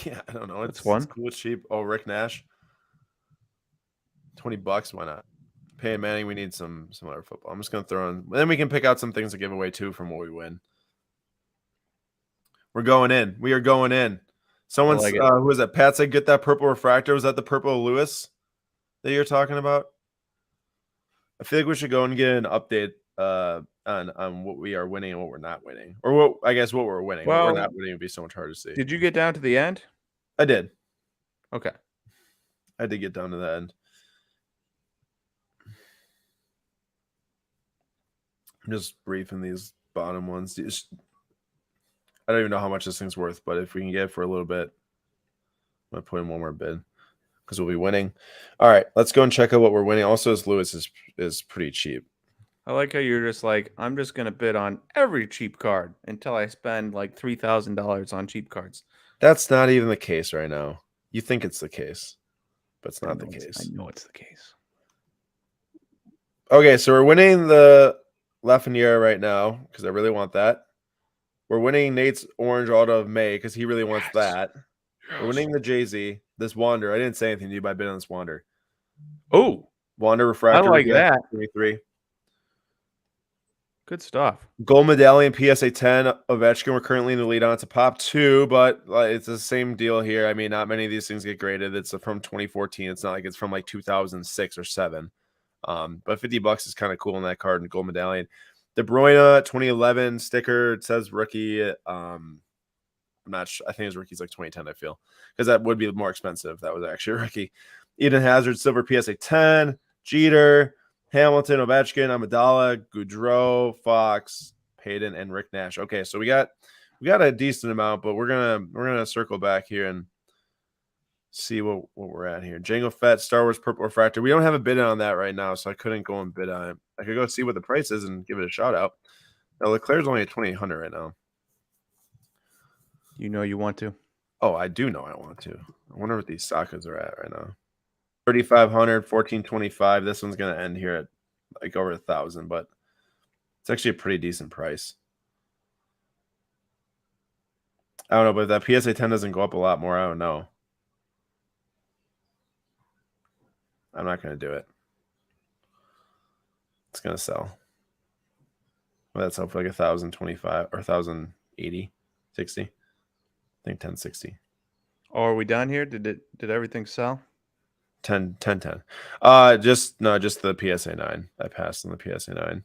Yeah, I don't know. That's It's one. cool. It's cheap. Oh, Rick Nash, $20. Why not? Peyton Manning. We need some other football. I'm just gonna throw in. Then we can pick out some things to give away too from what we win. We're going in. We are going in. Someone's like it. who was that? Pat said, "Get that purple refractor." Was that the purple Lewis that you're talking about? I feel like we should go and get an update on what we are winning and what we're not winning, or what I guess what we're winning. What we're not winning would be so much harder to see. Did you get down to the end? I did. Okay. I did get down to the end. I'm just briefing these bottom ones. I don't even know how much this thing's worth, but if we can get it for a little bit, I'm gonna put in one more bid because we'll be winning. All right, let's go and check out what we're winning. Also, this Lewis is pretty cheap. I like how you're just like, I'm just gonna bid on every cheap card until I spend like $3,000 on cheap cards. That's not even the case right now. You think it's the case, but it's not the case. I know it's the case. Okay, so we're winning the Lafreniere right now because I really want that. We're winning Nate's orange auto of May because he really wants that. We're winning the Jay-Z. This Wander. I didn't say anything to you, but I bid on this Wander. Oh, Wander refractor. I like that. 23. Good stuff. Gold medallion PSA 10 Ovechkin. We're currently in the lead on. It's a pop 2, but it's the same deal here. I mean, not many of these things get graded. It's from 2014. It's not like it's from like 2006 or 7. But $50 is kind of cool in that card and gold medallion. De Bruyne 2011 sticker. It says rookie. I'm not sure. I think his rookie's like 2010. I feel because that would be more expensive. That was actually a rookie. Eden Hazard silver PSA 10. Jeter, Hamilton, Ovechkin, Amidala, Goudreau, Fox, Payton, and Rick Nash. Okay, so we got a decent amount, but we're gonna circle back here and see what we're at here. Jango Fett, Star Wars Purple Refractor. We don't have a bid on that right now, so I couldn't go and bid on it. I could go see what the price is and give it a shout out. Now Leclerc's only at 2,800 right now. You know you want to. Oh, I do know I want to. I wonder what these Sakas are at right now. 3,500, 1,425. This one's gonna end here at like over 1,000, but it's actually a pretty decent price. I don't know, but if that PSA 10 doesn't go up a lot more, I don't know. I'm not going to do it. It's going to sell. Well, that's up for like 1,025 or 1,080, 60. I think 1060. Oh, are we done here? Did everything sell? 10. Just the PSA 9. I passed on the PSA 9.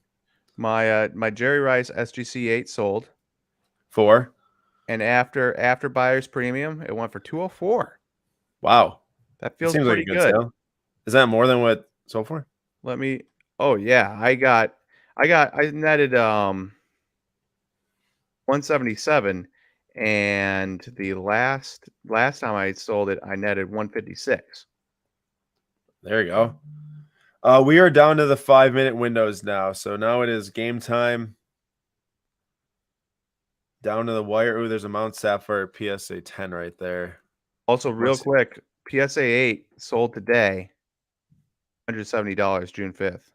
My Jerry Rice SGC 8 sold. 4. And after buyer's premium, it went for 204. Wow. That feels pretty like a good good. sale. Is that more than what sold for? Let me. Oh yeah, I netted 177, and the last time I sold it, I netted 156. There you go. We are down to the 5-minute windows now. So now it is game time. Down to the wire. Ooh, there's a Mount Sapphire PSA 10 right there. Also, real quick, PSA 8 sold today, $170, June 5th.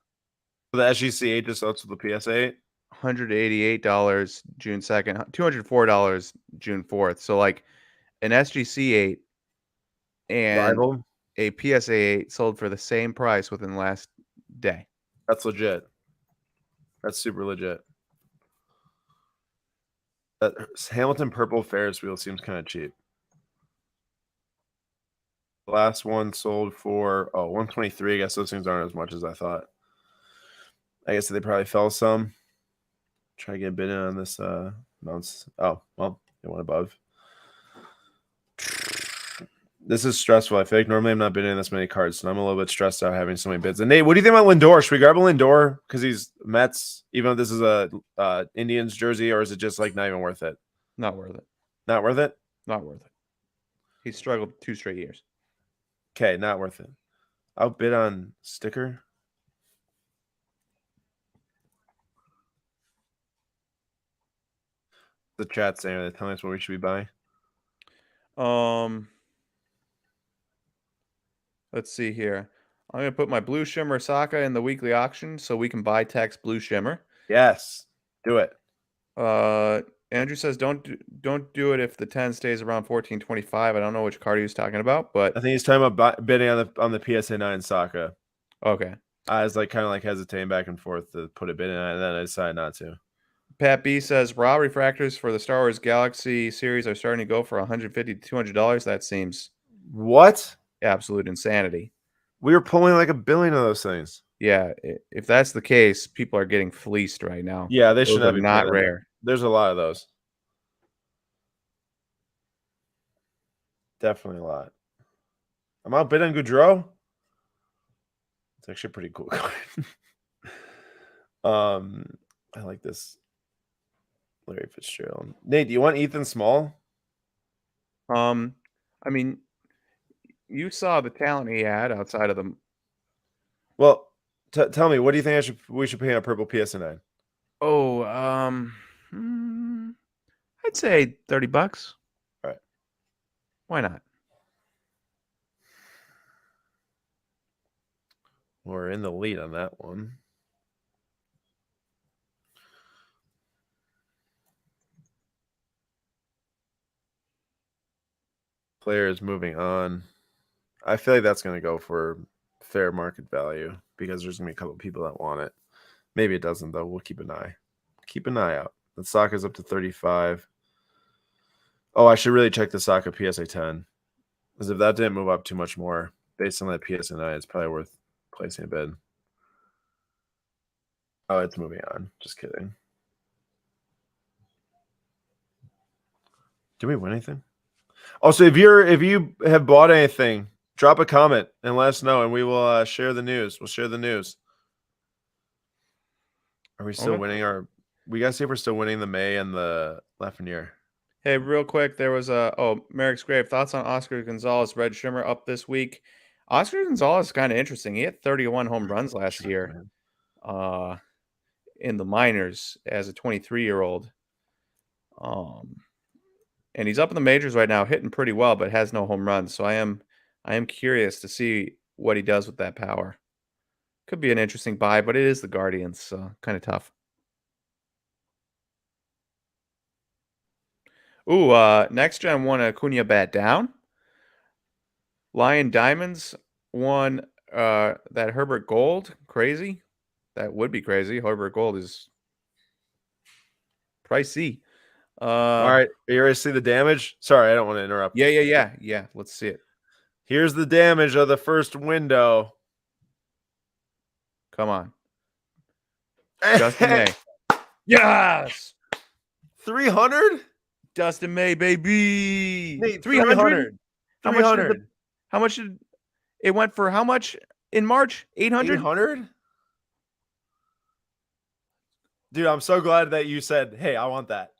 The SGC 8 just sold to the PSA 8? $188 June 2nd, $204 June 4th. So like an SGC 8 and Rival? a PSA 8 sold for the same price within the last day. That's legit. That's super legit. That Hamilton purple Ferris wheel seems kind of cheap. The last one sold for 123. I guess those things aren't as much as I thought. I guess they probably fell some. Try to get a bid in on this mounts. Oh, well, it went above. This is stressful. I feel like normally I'm not bidding this many cards, so I'm a little bit stressed out having so many bids. And Nate, what do you think about Lindor? Should we grab a Lindor because he's Mets, even though this is a Indians jersey, or is it just like not even worth it? Not worth it. Not worth it? Not worth it. He struggled 2 straight years. Okay, not worth it. I'll bid on sticker. The chat saying they're telling us what we should be buying. Let's see here. I'm gonna put my blue shimmer Saka in the weekly auction so we can buy text blue shimmer. Yes, do it. Andrew says don't do it if the 10 stays around 1425. I don't know which card he was talking about, but I think he's talking about bidding on the PSA 9 Sokka. Okay. I was like kind of like hesitating back and forth to put a bid in, and then I decided not to. Pat B says raw refractors for the Star Wars Galaxy series are starting to go for $150 to $200. That seems what? Absolute insanity. We were pulling like 1 billion of those things. Yeah, if that's the case, people are getting fleeced right now. Yeah, they should not rare. There's a lot of those. Definitely a lot. I'm outbid on Goudreau. It's actually a pretty cool card. I like this. Larry Fitzgerald. Nate, do you want Ethan Small? I mean, you saw the talent he had outside of them. Well, tell me, what do you think we should pay on a purple PSN9? Oh, I'd say $30. All right. Why not? We're in the lead on that one. Players moving on. I feel like that's going to go for fair market value because there's going to be a couple of people that want it. Maybe it doesn't, though. We'll keep an eye. Keep an eye out. The Sokka's up to 35. Oh, I should really check the Sokka PSA 10. Because if that didn't move up too much more, based on that PSA 9, it's probably worth placing a bid. Oh, it's moving on. Just kidding. Did we win anything? Also, if you have bought anything, drop a comment and let us know, and we will share the news. We'll share the news. Are we still winning our? We gotta see if we're still winning the May and the Lafreniere. Hey, real quick, there was Merrick's Grave. Thoughts on Oscar Gonzalez, Red Shimmer up this week? Oscar Gonzalez is kind of interesting. He had 31 home runs last year in the minors as a 23-year-old. And he's up in the majors right now, hitting pretty well, but has no home runs. So I am curious to see what he does with that power. Could be an interesting buy, but it is the Guardians, so kind of tough. Ooh, Next Gen won a Acuna bat down. Lion Diamonds won that Herbert Gold. Crazy. That would be crazy. Herbert Gold is pricey. All right, are you ready to see the damage? Sorry, I don't want to interrupt. Yeah. Let's see it. Here's the damage of the first window. Come on. Dustin May. Yes! 300? Dustin May, baby. Nate, 300. How much did it went for? How much in March? 800? 800? Dude, I'm so glad that you said, hey, I want that.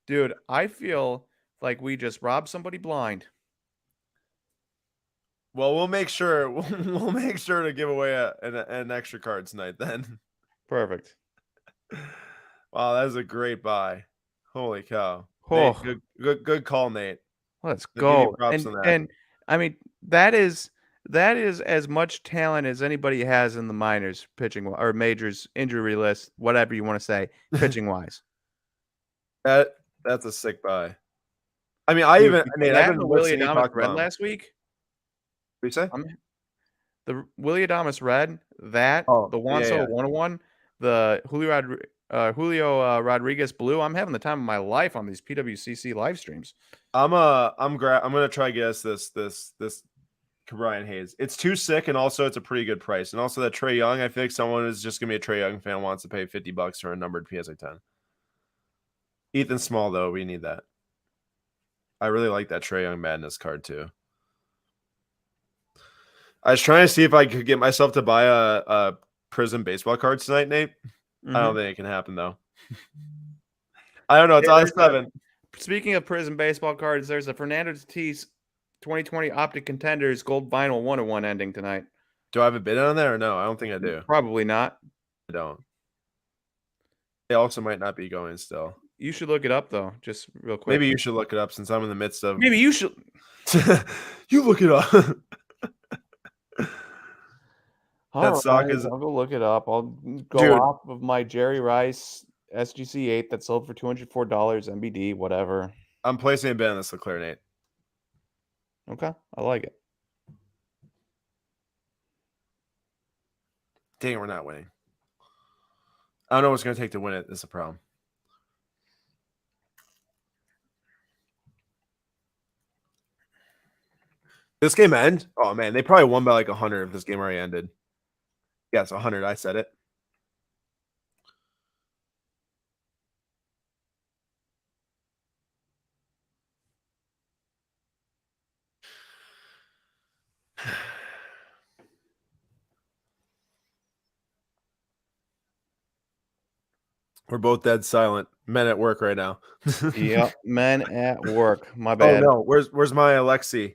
Dude, I feel like we just robbed somebody blind. Well, we'll make sure to give away an extra card tonight then. Perfect. Wow, that is a great buy. Holy cow. Oh. Nate, good call, Nate. Let's go. And I mean, that is as much talent as anybody has in the minors pitching or majors injury list, whatever you want to say, pitching wise. That's a sick buy. I mean, I've been Willie Adames Red last week. What do you say? The Willie Adames Red, the Juanso 101, the Julio Rodriguez Blue. I'm having the time of my life on these PWCC live streams. I'm gonna try to guess this Brian Hayes. It's too sick, and also it's a pretty good price. And also that Trae Young, I feel like someone is just gonna be a Trae Young fan wants to pay $50 for a numbered PSA 10. Ethan Small, though, we need that. I really like that Trae Young Madness card too. I was trying to see if I could get myself to buy a Prism baseball card tonight, Nate. I don't think it can happen though. I don't know. It's on 7. Speaking of Prism baseball cards, there's a Fernando Tatis 2020 Optic Contenders Gold Vinyl 101 ending tonight. Do I have a bid on there or no? I don't think I do. Probably not. I don't. It also might not be going still. You should look it up though, just real quick. Maybe you should look it up since I'm in the midst of. Maybe you should. You look it up. I'll go look it up. I'll go off of my Jerry Rice SGC 8 that sold for $204 MBD, whatever. I'm placing a bet on this Leclerc 8. Okay, I like it. Dang it, we're not winning. I don't know what's going to take to win it. That's a problem. This game end? Oh, man. They probably won by like 100 if this game already ended. Yes, 100. I said it. We're both dead silent. Men at work right now. Yep, men at work. My bad. Oh, no. Where's my Alexi?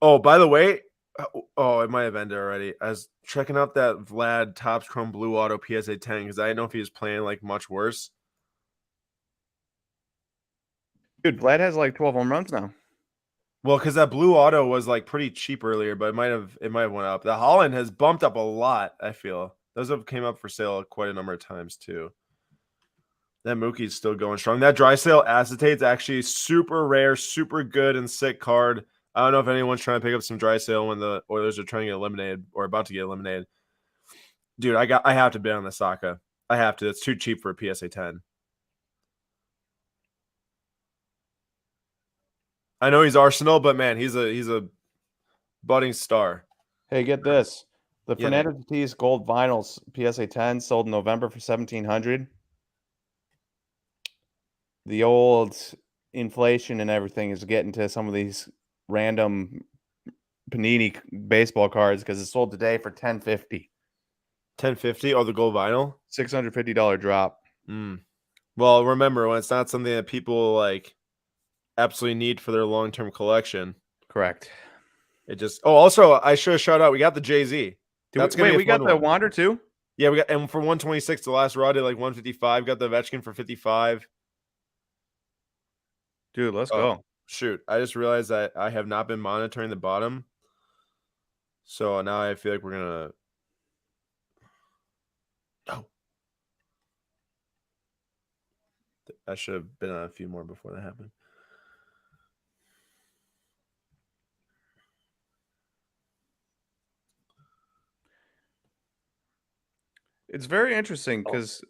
Oh, by the way, it might have ended already. I was checking out that Vlad Topps Chrome Blue Auto PSA 10 because I didn't know if he was playing like much worse. Dude, Vlad has like 12 home runs now. Well, because that Blue Auto was like pretty cheap earlier, but it might have went up. The Holland has bumped up a lot, I feel. Those have came up for sale quite a number of times too. That Mookie's still going strong. That dry sale acetate's actually super rare, super good and sick card. I don't know if anyone's trying to pick up some dry sale when the Oilers are trying to get eliminated or about to get eliminated. Dude, I have to bet on the Saka. I have to. It's too cheap for a PSA 10. I know he's Arsenal, but man, he's a budding star. Hey, get this. The Yeah, Fernando Tatis Gold Vinyls PSA 10 sold in November for $1,700. The old inflation and everything is getting to some of these random Panini baseball cards because it sold today for $1,050. $10.50 or the gold vinyl. $650 drop. Well, remember when it's not something that people like absolutely need for their long-term collection. Correct. It just. Oh, also I should have shout out. We got the Jay-Z. We got the Wander too. Yeah, we got, and for 126, the last raw did like 155. Got the Ovechkin for 55. Dude, let's go. Shoot, I just realized that I have not been monitoring the bottom, so now I feel like we're gonna. Oh, I should have been on a few more before that happened. It's very interesting because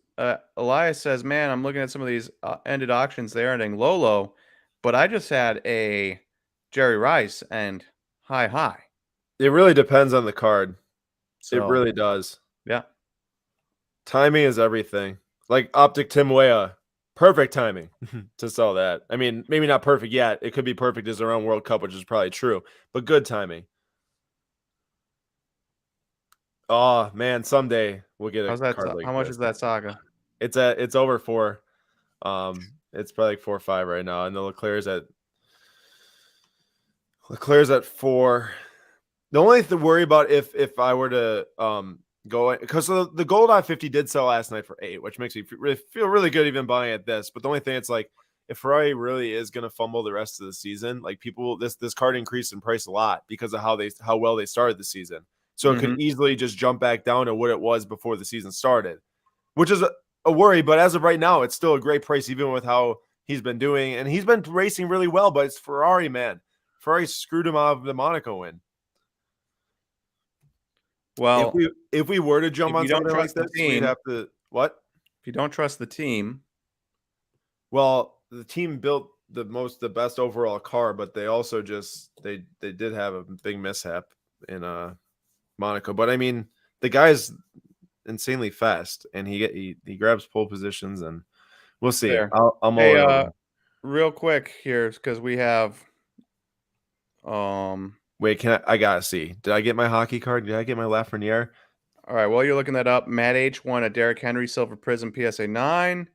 Elias says, man, I'm looking at some of these ended auctions. They're ending low, but I just had a Jerry Rice and high. It really depends on the card. So, it really does. Yeah. Timing is everything. Like Optic Tim Weah, perfect timing to sell that. I mean, maybe not perfect yet. It could be perfect as around World Cup, which is probably true, but good timing. Oh man, someday we'll get a card like how much this. is that Saga? It's over 4. It's probably like 4 or 5 right now, and the Leclerc's at 4. The only thing to worry about if I were to go, because the gold I-50 did sell last night for 8, which makes me feel really good even buying at this. But the only thing, it's like if Ferrari really is going to fumble the rest of the season, like people, this card increased in price a lot because of how well they started the season. So it could easily just jump back down to what it was before the season started, which is a worry. But as of right now, it's still a great price, even with how he's been doing. And he's been racing really well, but it's Ferrari, man. Ferrari screwed him out of the Monaco win. Well, if we were to jump on something like this, we'd have to what? If you don't trust the team, well, the team built the best overall car, but they also they did have a big mishap in Monaco. But I mean, the guy's insanely fast, and he grabs pole positions, and we'll see. I'm real quick here because we have. Wait, I gotta see. Did I get my hockey card? Did I get my Lafreniere? All right, while you're looking that up, Matt H won a Derrick Henry Silver Prism PSA 9.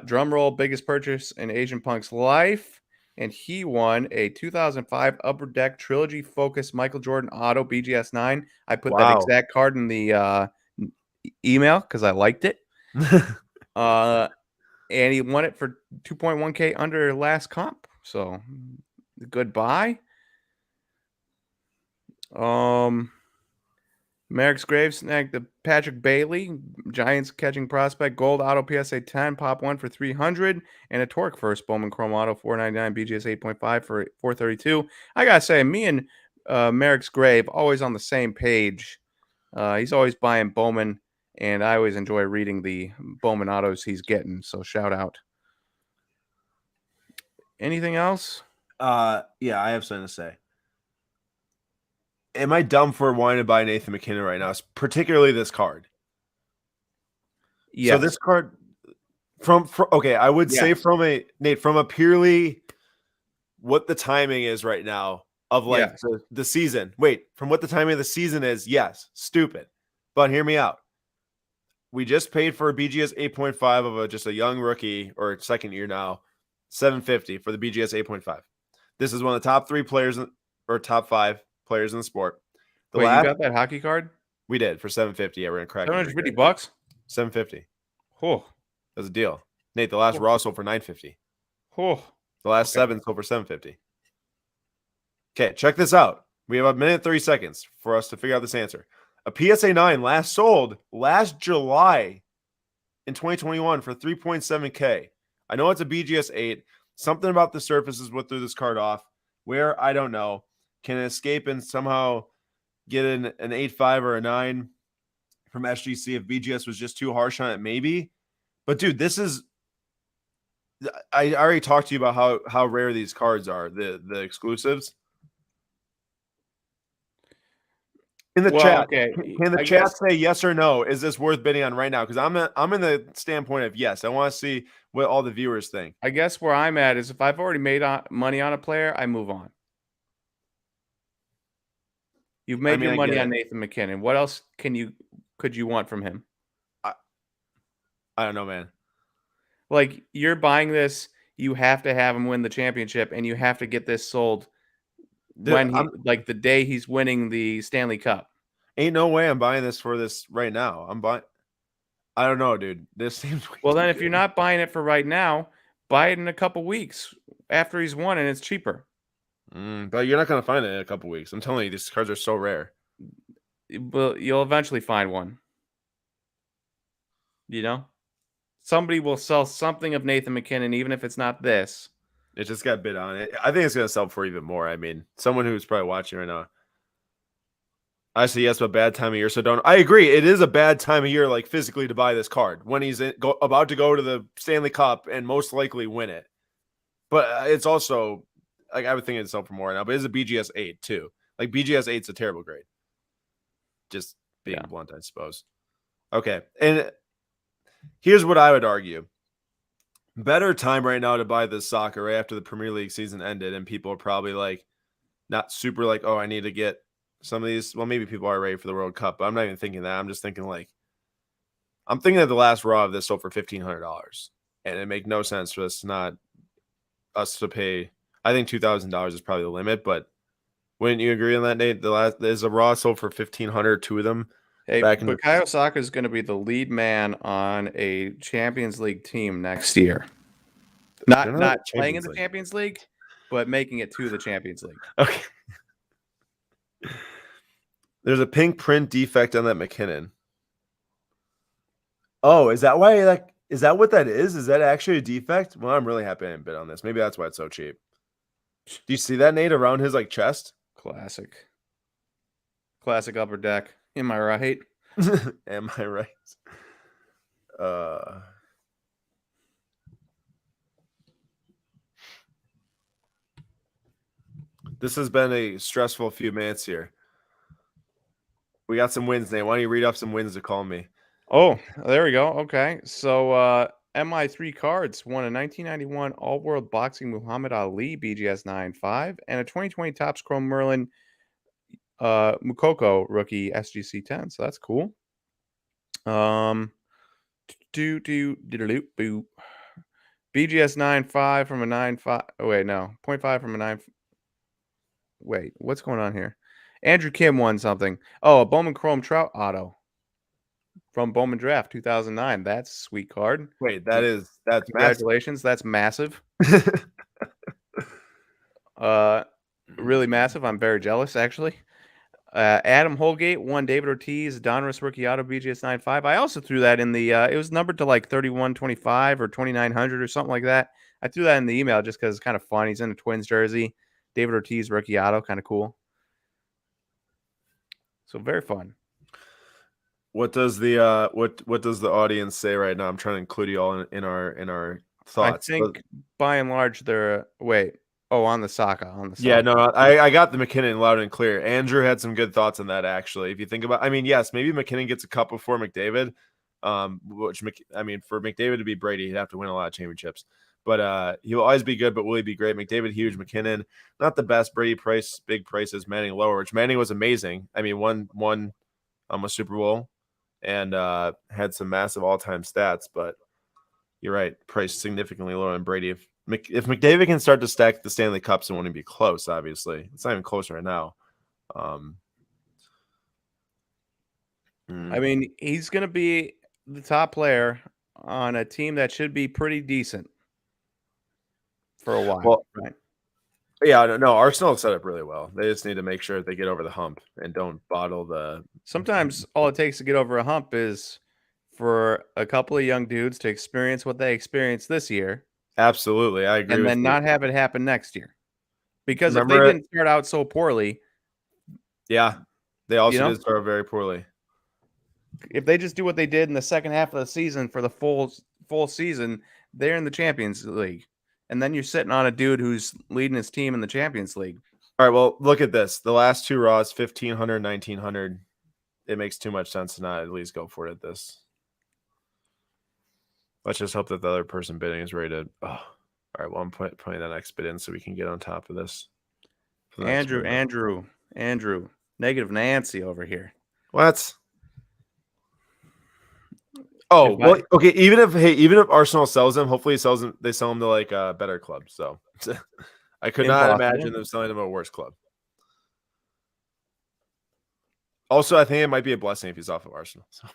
Drum roll, biggest purchase in Asian Punk's life. And he won a 2005 Upper Deck Trilogy Focus Michael Jordan Auto BGS 9. I put that exact card in the email because I liked it. And he won it for 2.1K under last comp. So, goodbye. Merrick's Graves snagged the Patrick Bailey, Giants catching prospect, gold auto PSA 10, pop 1 for 300, and a Torque first Bowman Chrome auto 499, BGS 8.5 for 432. I gotta say, me and Merrick's Grave always on the same page. He's always buying Bowman, and I always enjoy reading the Bowman autos he's getting. So shout out. Anything else? Yeah, I have something to say. Am I dumb for wanting to buy Nathan McKinnon right now? Particularly this card. Yeah. So this card okay, I would say from a purely what the timing is right now of like the season. Wait, from what the timing of the season is, yes, stupid. But hear me out. We just paid for a BGS 8.5 of just a young rookie or second year now, $750 for the BGS 8.5. This is one of the top 3 players or top 5 players in the sport. Wait, you got that hockey card? We did for $750. Yeah, we're gonna crack $750. $750. Oh, that's a deal. Nate, the last Raw sold for $950. Oh, the last 7 sold for $750. Okay, check this out. We have a minute and 30 seconds for us to figure out this answer. A PSA 9 last sold last July in 2021 for $3.7K. I know it's a BGS 8. Something about the surface is what threw this card off. Where, I don't know. Can it escape and somehow get an 8.5 or a 9 from SGC if BGS was just too harsh on it? Maybe. But, dude, this is... I already talked to you about how rare these cards are, the exclusives. In the chat, can the chat say yes or no? Is this worth bidding on right now? Because I'm in the standpoint of yes. I want to see what all the viewers think. I guess where I'm at is if I've already made money on a player, I move on. You've made your money on Nathan McKinnon. What else could you want from him? I don't know, man. Like, you're buying this, you have to have him win the championship, and you have to get this sold when the day he's winning the Stanley Cup. Ain't no way I'm buying this for this right now. I don't know, dude. This seems well. Then, if you're not buying it for right now, buy it in a couple weeks after he's won, and it's cheaper. But you're not gonna find it in a couple weeks. I'm telling you, these cards are so rare. Well, you'll eventually find one. You know, somebody will sell something of Nathan McKinnon, even if it's not this. It just got bid on. I think it's going to sell for even more. I mean, someone who's probably watching right now. I say yes, but bad time of year. So don't. I agree. It is a bad time of year, like physically, to buy this card when he's about to go to the Stanley Cup and most likely win it. But it's also like I would think it'd sell for more now. But it's a BGS 8 too. Like BGS 8's a terrible grade. Just being blunt, I suppose. Okay, and here's what I would argue. Better time right now to buy this soccer right after the Premier League season ended, and people are probably like not super like, oh, I need to get some of these. Well, maybe people are ready for the World Cup, but I'm not even thinking that. I'm just thinking like, I'm thinking that the last Raw of this sold for $1,500, and it make no sense for us not us to pay. I think $2,000 is probably the limit, but wouldn't you agree on that, Nate? There's a Raw sold for $1,500, 2 of them. Hey, Bukayo Saka is going to be the lead man on a Champions League team next year. Not playing in the Champions League, but making it to the Champions League. Okay. There's a pink print defect on that McKinnon. Oh, is that why is that what that is? Is that actually a defect? Well, I'm really happy I didn't bid on this. Maybe that's why it's so cheap. Do you see that, Nate, around his chest? Classic upper deck. Am I right? Am I right? This has been a stressful few minutes here. We got some wins, Nate. Why don't you read off some wins to call me? Oh, there we go. Okay. So MI3 Cards won a 1991 All-World Boxing Muhammad Ali BGS 9.5 and a 2020 Topps Chrome Merlin Mukoko rookie SGC 10. So that's cool. BGS 9.5 from a 9.5. Oh, wait, no. 0.5 from a 9. Wait, what's going on here? Andrew Kim won something. Oh, a Bowman Chrome Trout auto from Bowman Draft 2009. That's a sweet card. Wait, that's congratulations. Massive. That's massive. Really massive. I'm very jealous, actually. Adam Holgate, 1 David Ortiz, Donruss rookie auto BGS 95. I also threw that in the it was numbered to like 3125 or 2900 or something like that. I threw that in the email just because it's kind of fun. He's in a Twins jersey. David Ortiz rookie auto, kind of cool. So very fun. What does the what does the audience say right now? I'm trying to include you all in our thoughts. I think by and large they're on the Sokka. Yeah, no, I got the McKinnon loud and clear. Andrew had some good thoughts on that actually. If you think about, I mean, yes, maybe McKinnon gets a cup before McDavid. For McDavid to be Brady, he'd have to win a lot of championships. But he'll always be good, but will he be great? McDavid, huge. McKinnon, not the best. Brady price, big prices. Manning lower, which Manning was amazing. I mean, won a Super Bowl and had some massive all-time stats, but you're right, price significantly lower than Brady. If McDavid can start to stack the Stanley Cups, it won't be close, obviously. It's not even close right now. I mean, he's going to be the top player on a team that should be pretty decent for a while. Well, right? Yeah, no, Arsenal set up really well. They just need to make sure they get over the hump and don't bottle the. Sometimes all it takes to get over a hump is for a couple of young dudes to experience what they experienced this year. Absolutely, I agree. And then not have it happen next year. Because if they didn't start out so poorly. Yeah, they also did start very poorly. If they just do what they did in the second half of the season for the full season, they're in the Champions League. And then you're sitting on a dude who's leading his team in the Champions League. All right, well, look at this. The last two Raws, 1,500, 1,900. It makes too much sense to not at least go for it at this. Let's just hope that the other person bidding is ready to. Oh. All right, well, I'm putting that next bid in so we can get on top of this. Andrew. Negative Nancy over here. What? Oh, well, okay. Even if Arsenal sells them, hopefully they sell them to like a better club. So I could not imagine them selling them to a worse club. Also, I think it might be a blessing if he's off of Arsenal. So.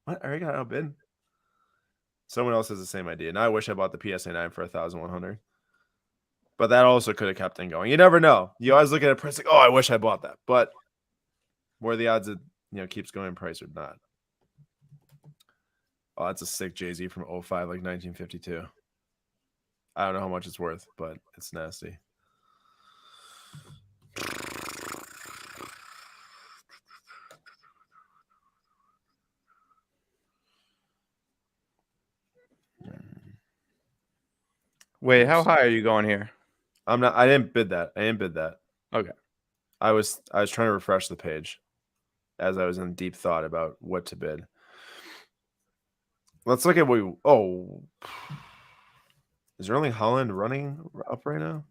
What? I already got outbid. Someone else has the same idea. Now I wish I bought the PSA 9 for 1,100. But that also could have kept it going. You never know. You always look at a price like, oh, I wish I bought that. But what are the odds it keeps going in price or not? Oh, that's a sick Jay-Z from 05, like 1952. I don't know how much it's worth, but it's nasty. Wait, how high are you going here? I didn't bid that. Okay. I was trying to refresh the page as I was in deep thought about what to bid. Let's look at is Erling Haaland running up right now?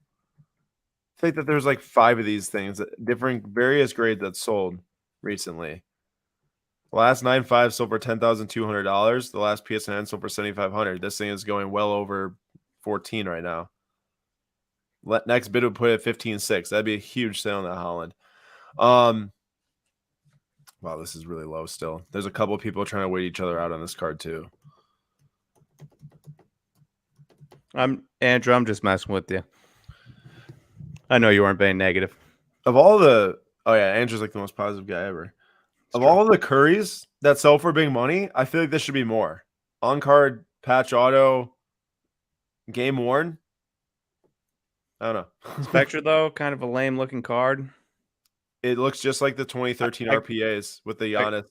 I think that there's like 5 of these things, different various grades that sold recently. The last 9.5 sold for $10,200. The last PSN sold for $7,500. This thing is going well over 14 right now. Next bid would put it at 15.6. That'd be a huge sale on that Haaland. Wow, this is really low still. There's a couple of people trying to wait each other out on this card too. Andrew, I'm just messing with you. I know you weren't being negative. Of all the Andrew's like the most positive guy ever. Of all the Currys that sell for big money, I feel like this should be more. On card, patch auto, game worn. I don't know. Spectre though, kind of a lame looking card. It looks just like the 2013 RPAs with the Giannis.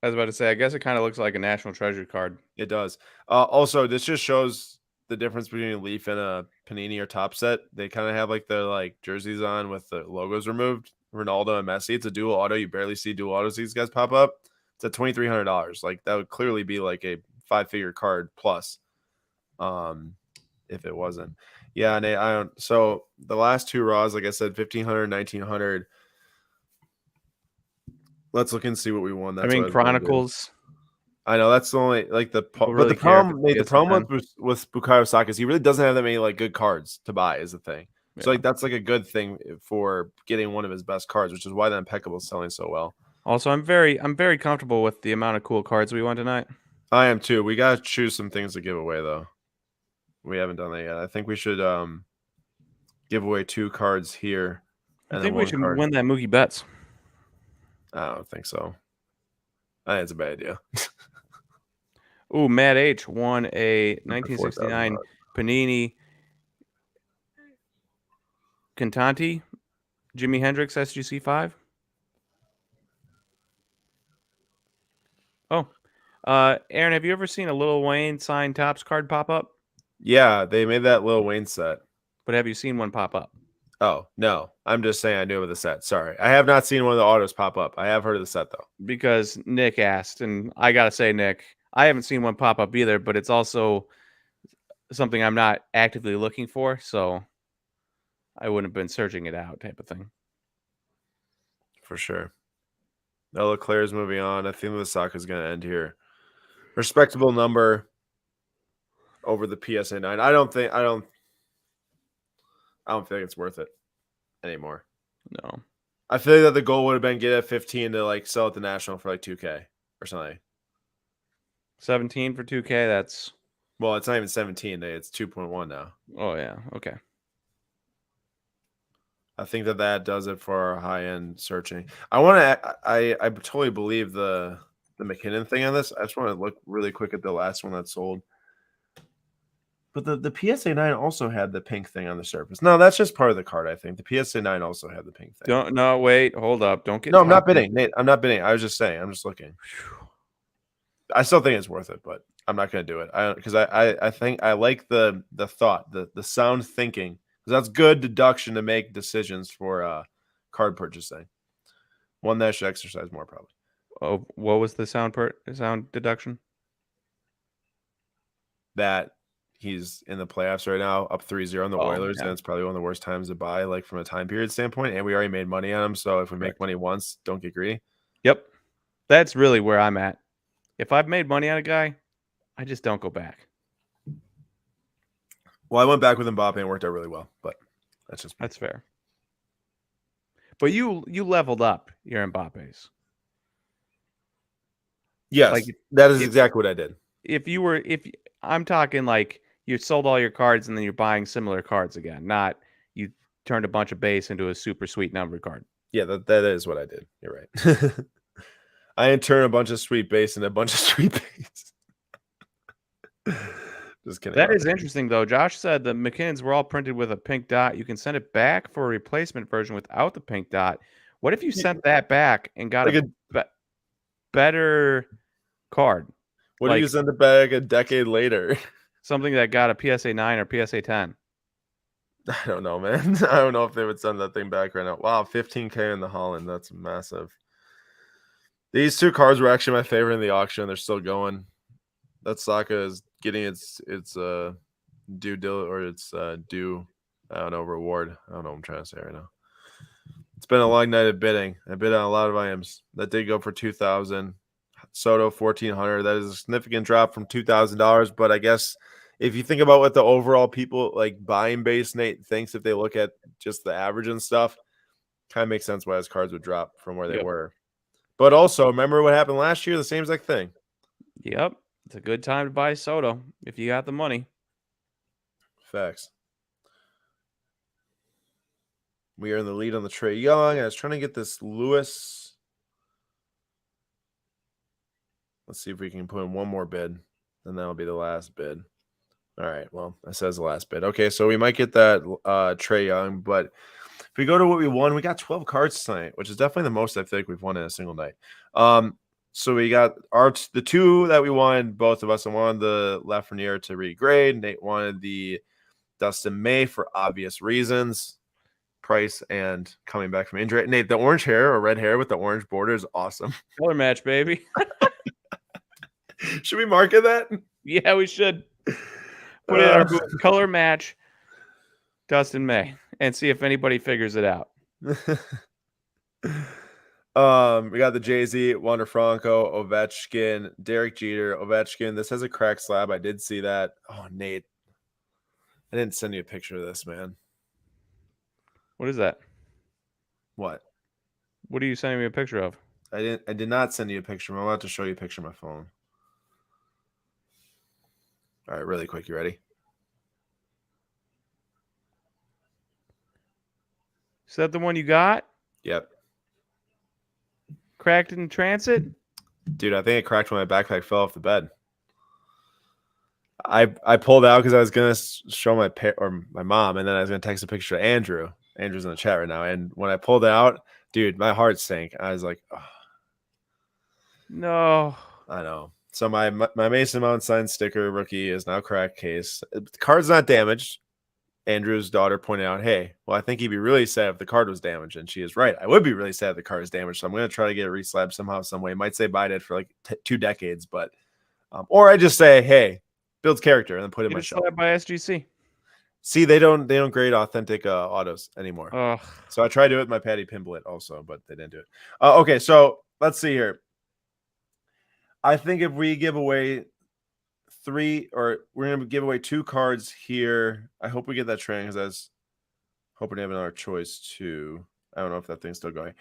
I was about to say, I guess it kind of looks like a National Treasure card. It does. Also, this just shows the difference between a Leaf and a Panini or Top Set. They kind of have like their jerseys on with the logos removed. Ronaldo and Messi. It's a dual auto. You barely see dual autos. These guys pop up. It's at $2,300. Like that would clearly be like a 5-figure card plus. If it wasn't. Yeah, and I don't. So the last two Raws, like I said, 1,500, 1,900. Let's look and see what we won. That's Chronicles. I know that's the only the problem with Bukayo Saka is he really doesn't have that many good cards to buy is the thing. Yeah. So that's a good thing for getting one of his best cards, which is why the Impeccable is selling so well. Also, I'm very comfortable with the amount of cool cards we won tonight. I am too. We gotta choose some things to give away though. We haven't done that yet. I think we should give away 2 cards here. I think we should win that Mookie Betts. I don't think so. I think it's a bad idea. Ooh, Matt H won a 1969 Panini Cantanti Jimi Hendrix SGC 5. Oh, Aaron, have you ever seen a Lil Wayne signed Topps card pop up? Yeah, they made that Lil Wayne set. But have you seen one pop up? Oh, no. I'm just saying I knew of the set. Sorry. I have not seen one of the autos pop up. I have heard of the set, though. Because Nick asked, and I got to say, Nick, I haven't seen one pop up either, but it's also something I'm not actively looking for, so I wouldn't have been searching it out type of thing. For sure. No, Leclerc's moving on. I think the Saka is going to end here. Respectable number over the PSA 9. I don't think it's worth it anymore. No. I feel that the goal would have been get it at 15 to like sell at the National for like 2K or something. 17 for 2K, that's... Well, it's not even 17. It's 2.1 now. Oh, yeah. Okay. I think that does it for our high-end searching. I totally believe the McKinnon thing on this. I just want to look really quick at the last one that sold. But the PSA 9 also had the pink thing on the surface. No, that's just part of the card, I think. The PSA 9 also had the pink thing. Wait, hold up. Don't get... No, I'm not bidding, Nate. I'm not bidding. I was just saying. I'm just looking. I still think it's worth it, but I'm not going to do it. Because I think I like the thought, the sound thinking. Because that's good deduction to make decisions for card purchasing. One that I should exercise more, probably. Oh, what was the sound deduction? That he's in the playoffs right now, up 3-0 on the Oilers, and it's probably one of the worst times to buy, like from a time period standpoint. And we already made money on him, so if we make money once, don't get greedy. Yep, that's really where I'm at. If I've made money on a guy, I just don't go back. Well, I went back with Mbappe and it worked out really well, but that's fair. But you leveled up your Mbappes. Yes, like, that is exactly what I did. If I'm talking like you sold all your cards and then you're buying similar cards again, not you turned a bunch of base into a super sweet numbered card. Yeah, that is what I did. You're right. I didn't turn a bunch of sweet base into a bunch of sweet base. Just kidding. That is interesting, though. Josh said the McKinnons were all printed with a pink dot. You can send it back for a replacement version without the pink dot. What if you sent that back and got like a better card? What if you send it back a decade later? Something that got a PSA 9 or PSA 10. I don't know, man. I don't know if they would send that thing back right now. Wow, 15K in the Holland. That's massive. These two cards were actually my favorite in the auction. They're still going. That Saka is getting its due I don't know, reward. I don't know what I'm trying to say right now. It's been a long night of bidding. I bid on a lot of items. That did go for $2,000. Soto $1,400. That is a significant drop from $2,000. But I guess if you think about what the overall people like buying base Nate thinks, if they look at just the average and stuff, kind of makes sense why his cards would drop from where they were. But also, remember what happened last year? The same exact thing. Yep. It's a good time to buy Soto if you got the money. Facts. We are in the lead on the Trey Young. I was trying to get this Lewis. Let's see if we can put in one more bid, and that'll be the last bid. All right. Well, that says the last bid. Okay, so we might get that Trey Young, but if we go to what we won, we got 12 cards tonight, which is definitely the most I think we've won in a single night. So we got the two that we won, both of us. I wanted the Lafreniere to regrade. Nate wanted the Dustin May for obvious reasons, price and coming back from injury. Nate, the orange hair or red hair with the orange border is awesome. Color match, baby. Should we market that? Yeah, we should. Put it in our booth. Color match Dustin May and see if anybody figures it out. We got the Jay-Z, Wander Franco, Ovechkin, Derek Jeter, Ovechkin. This has a cracked slab. I did see that. Oh, Nate. I didn't send you a picture of this, man. What is that? What? What are you sending me a picture of? I did not send you a picture. I'm about to show you a picture on my phone. All right, really quick. You ready? that the one you got? Yep. Cracked in transit? Dude, I think it cracked when my backpack fell off the bed. I pulled out because I was gonna show my mom, and then I was gonna text a picture to Andrew. Andrew's in the chat right now, and when I pulled it out, dude, my heart sank. I was like, oh. No. I know. So my Mason Mount signed sticker rookie is now cracked case. The card's not damaged. Andrew's daughter pointed out, hey, well, I think he'd be really sad if the card was damaged. And she is right. I would be really sad if the card is damaged. So I'm going to try to get it reslabbed somehow, some way. Might say buy it for like 2 decades, but or I just say, hey, builds character and then put it in my shelf. By SGC. See, they don't grade authentic autos anymore. Ugh. So I tried to do it with my Patty Pimblett also, but they didn't do it. Okay, so let's see here. I think if we give away 3, or we're going to give away 2 cards here. I hope we get that training because I was hoping to have another choice too. I don't know if that thing's still going.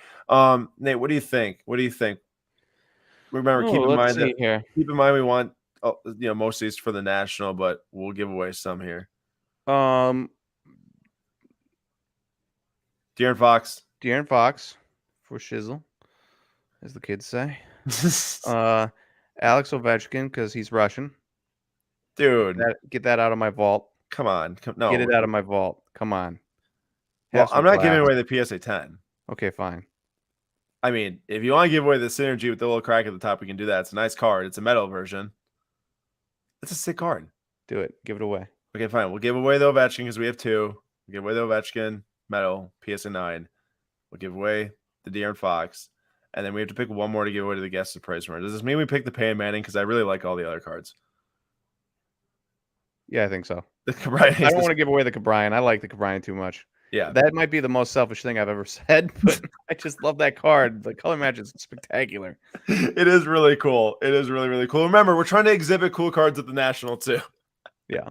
Nate, what do you think? Remember, keep in mind we want most of these for the national, but we'll give away some here. De'Aaron Fox for shizzle, as the kids say. Alex Ovechkin because he's Russian. Dude, get that out of my vault. Come on, no, get it out of my vault. Come on. Well, I'm not giving away the PSA 10. Okay, fine. I mean, if you want to give away the synergy with the little crack at the top, we can do that. It's a nice card. It's a metal version. It's a sick card. Do it. Give it away. Okay, fine. We'll give away the Ovechkin because we have 2. We'll give away the Ovechkin metal PSA 9. We'll give away the De'Aaron Fox, and then we have to pick one more to give away to the guest surprise winner. Does this mean we pick the Peyton Manning? Because I really like all the other cards. Yeah, I think so. The Cabrian. I don't want to give away the Cabrian. I like the Cabrian too much. Yeah, that might be the most selfish thing I've ever said, but I just love that card. The color match is spectacular. It is really cool. It is really, really cool. Remember, we're trying to exhibit cool cards at the National too. Yeah.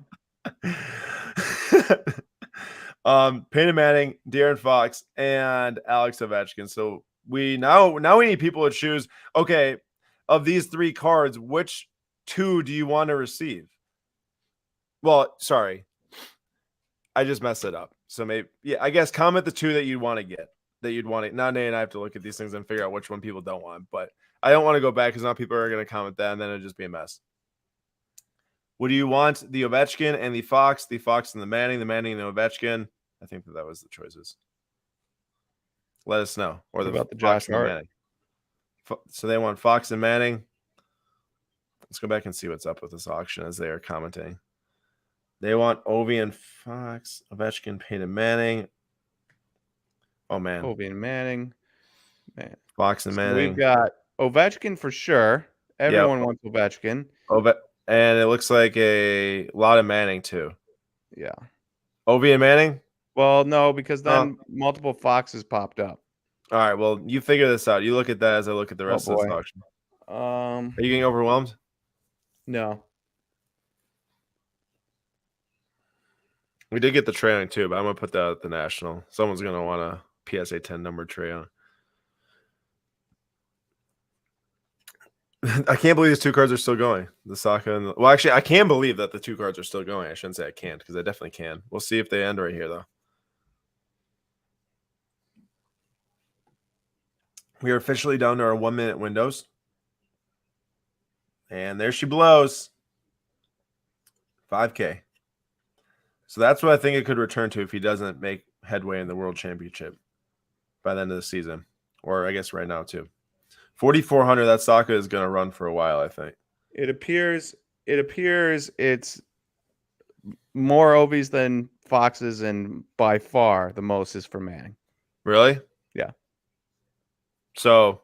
Peyton Manning, De'Aaron Fox, and Alex Ovechkin. So we now we need people to choose. Okay, of these 3 cards, which 2 do you want to receive? Well, sorry, I just messed it up. So maybe, yeah, I guess comment the 2 that you'd want to get, that you'd want it. Now, Nate and I have to look at these things and figure out which one people don't want. But I don't want to go back because now people are going to comment that, and then it'll just be a mess. Would you want the Ovechkin and the Fox and the Manning and the Ovechkin? I think that was the choices. Let us know. Or about the Josh Hart. Manning. So they want Fox and Manning. Let's go back and see what's up with this auction as they are commenting. They want Ovi and Fox, Ovechkin, Peyton Manning. Oh, man. Ovi and Manning. Man. Fox and Manning. We've got Ovechkin for sure. Everyone wants Ovechkin. And it looks like a lot of Manning, too. Yeah. Ovi and Manning? Well, no, because then multiple Foxes popped up. All right, well, you figure this out. You look at that as I look at the rest of this auction. Are you getting overwhelmed? No. We did get the trailing too, but I'm gonna put that at the national. Someone's gonna want a PSA 10 number tray on. I can't believe these 2 cards are still going. The Saka and well, actually, I can believe that the 2 cards are still going. I shouldn't say I can't because I definitely can. We'll see if they end right here though. We are officially down to our 1-minute windows. And there she blows. 5K. So that's what I think it could return to if he doesn't make headway in the World Championship by the end of the season. Or I guess right now too. 4,400, that Saka is going to run for a while, I think. It appears it's more Ovies than Foxes, and by far the most is for Manning. Really? Yeah. So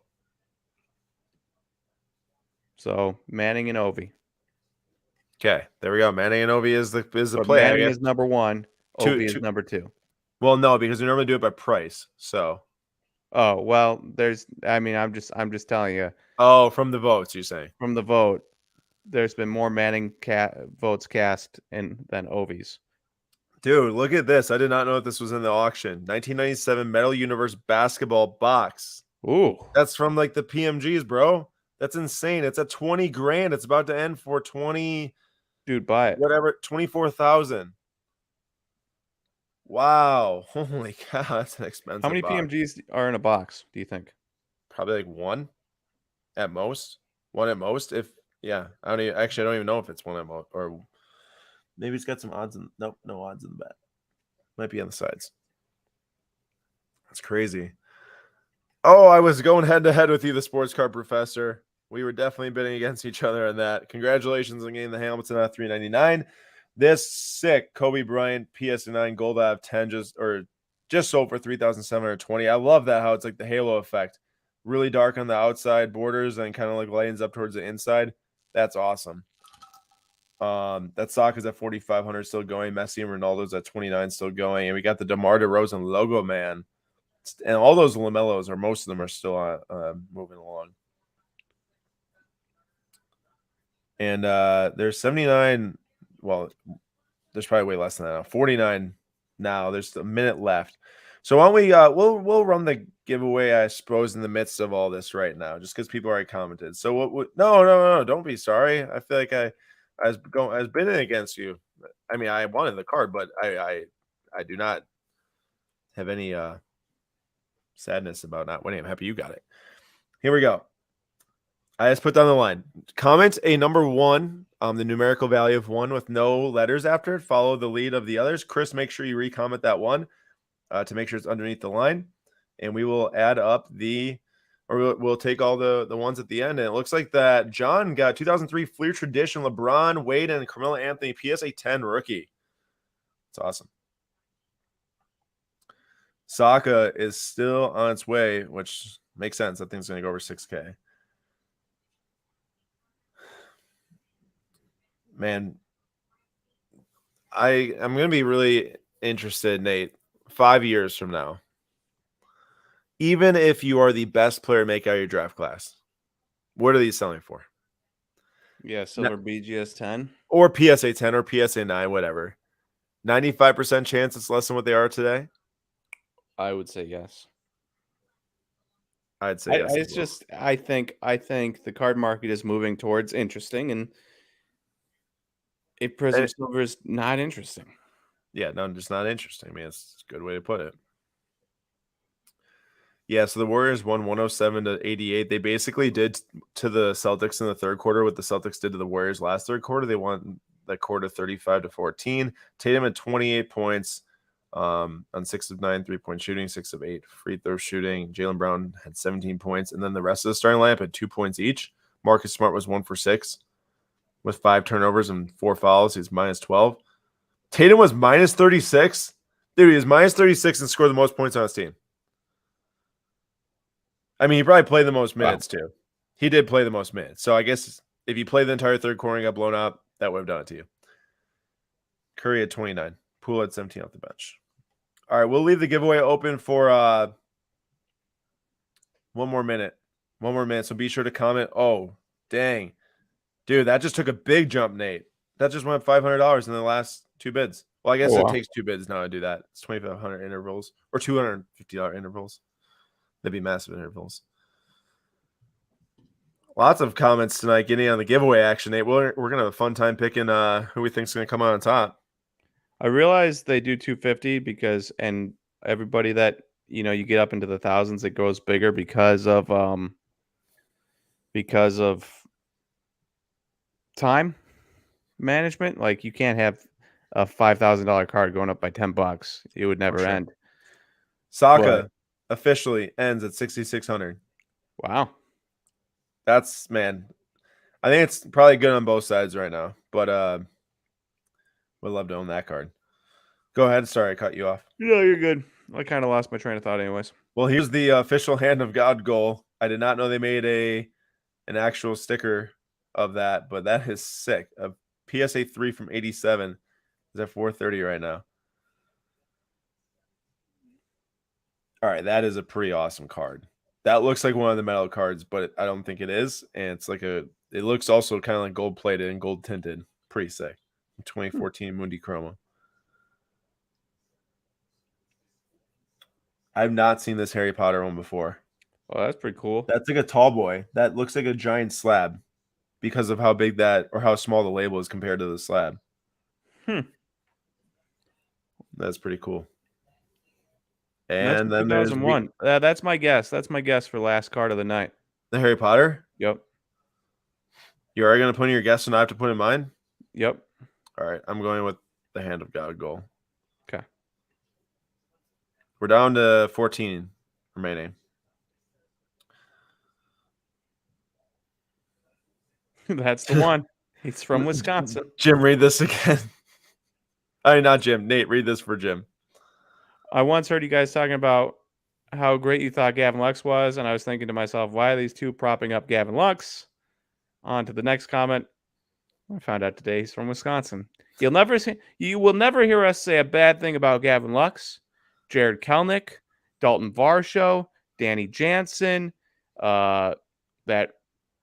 Manning and Ovi. Okay, there we go. Manning and Ovi is the play. Manning is number 1. Ovi is number 2. Well, no, because we normally do it by price. So. Oh well, I'm just telling you. Oh, from the votes, you say? From the vote, there's been more Manning votes cast than Ovi's. Dude, look at this. I did not know that this was in the auction. 1997 Metal Universe basketball box. Ooh. That's from like the PMGs, bro. That's insane. It's at 20 grand. It's about to end for 20. Dude, buy it. Whatever, 24,000. Wow. Holy cow, that's an expensive How many box. PMGs are in a box, do you think? Probably like one at most. One at most. If yeah, I don't even know if it's one at most, or maybe it's got some odds in. Nope, no odds in the back. Might be on the sides. That's crazy. Oh, I was going head to head with you, the sports car professor. We were definitely bidding against each other on that. Congratulations on getting the Hamilton at $399. This sick Kobe Bryant PSA9 Gold out of 10 just sold for $3,720. I love that, how it's like the halo effect. Really dark on the outside borders and kind of like lightens up towards the inside. That's awesome. That stock is at 4,500 still going. Messi and Ronaldo's at 29 still going. And we got the DeMar DeRozan logo, man. And all those LaMelos, or most of them, are still moving along. And there's 79. Well, there's probably way less than that now. 49 now. There's a minute left. So why don't we we'll run the giveaway, I suppose, in the midst of all this right now, just because people already commented. So no, don't be sorry. I feel like I was bidding against you. I mean, I wanted the card, but I do not have any sadness about not winning. I'm happy you got it. Here we go. I just put down the line. Comment a number 1, the numerical value of 1 with no letters after it. Follow the lead of the others. Chris, make sure you re-comment that 1 to make sure it's underneath the line. And we will add up we'll take all the ones at the end. And it looks like that John got 2003 Fleer Tradition, LeBron, Wade, and Carmelo Anthony PSA 10 rookie. It's awesome. Saka is still on its way, which makes sense. That thing's going to go over 6K. Man, I'm going to be really interested, Nate, 5 years from now. Even if you are the best player make out of your draft class, what are these selling for? Yeah, silver BGS 10. Or PSA 10 or PSA 9, whatever. 95% chance it's less than what they are today? I would say yes. I'd say yes. It's just I think the card market is moving towards interesting, and if Prism Silver is not interesting. Yeah, no, just not interesting. I mean, it's a good way to put it. Yeah, so the Warriors won 107-88. They basically did to the Celtics in the third quarter what the Celtics did to the Warriors last third quarter. They won that quarter 35-14. Tatum had 28 points on 6 of 9 3-point shooting, 6 of 8 free throw shooting. Jaylen Brown had 17 points, and then the rest of the starting lineup had 2 points each. Marcus Smart was 1 for 6 with 5 turnovers and 4 fouls. He's minus 12. Tatum was minus 36. Dude, he was minus 36 and scored the most points on his team. I mean, he probably played the most minutes too. He did play the most minutes. So I guess if you played the entire third quarter and got blown out, that would have done it to you. Curry had 29. Poole had 17 off the bench. All right, we'll leave the giveaway open for one more minute. One more minute. So be sure to comment. Oh, dang. Dude, that just took a big jump, Nate. That just went $500 in the last 2 bids. Well, I guess it takes 2 bids now to do that. It's 2,500 intervals or $250 intervals. That'd be massive intervals. Lots of comments tonight getting on the giveaway action, Nate. We're going to have a fun time picking who we think is going to come out on top. I realize they do 250 and everybody that, you get up into the thousands, it goes bigger because of time management. Like, you can't have a $5,000 card going up by $10. It would never end. Saka officially ends at 6,600. Wow. That's, man, I think it's probably good on both sides right now, but would love to own that card. Go ahead. Sorry, I cut you off. No, you're good. I kind of lost my train of thought anyways. Well, here's the official Hand of God goal. I did not know they made an actual sticker of that, but that is sick. A PSA 3 from 87 is at 430 right now. All right, that is a pretty awesome card. That looks like one of the metal cards, but I don't think it is. And it's like it looks also kind of like gold plated and gold tinted. Pretty sick. 2014 Mundi Chroma. I've not seen this Harry Potter one before. Oh, that's pretty cool. That's like a tall boy. That looks like a giant slab because of how big that or how small the label is compared to the slab. That's pretty cool. That's And from then there's 2001. That's my guess. That's my guess for last card of the night. the Harry Potter. Yep. You are going to put in your guess and I have to put in mine? Yep. All right. I'm going with the Hand of God goal. Okay. We're down to 14 remaining. That's the one. He's from Wisconsin. Jim, read this again. I mean, not Jim. Nate, read this for Jim. I once heard you guys talking about how great you thought Gavin Lux was, and I was thinking to myself, why are these two propping up Gavin Lux? On to the next comment. I found out today he's from Wisconsin. You will never hear us say a bad thing about Gavin Lux, Jared Kelnick, Dalton Varsho, Danny Jansen, that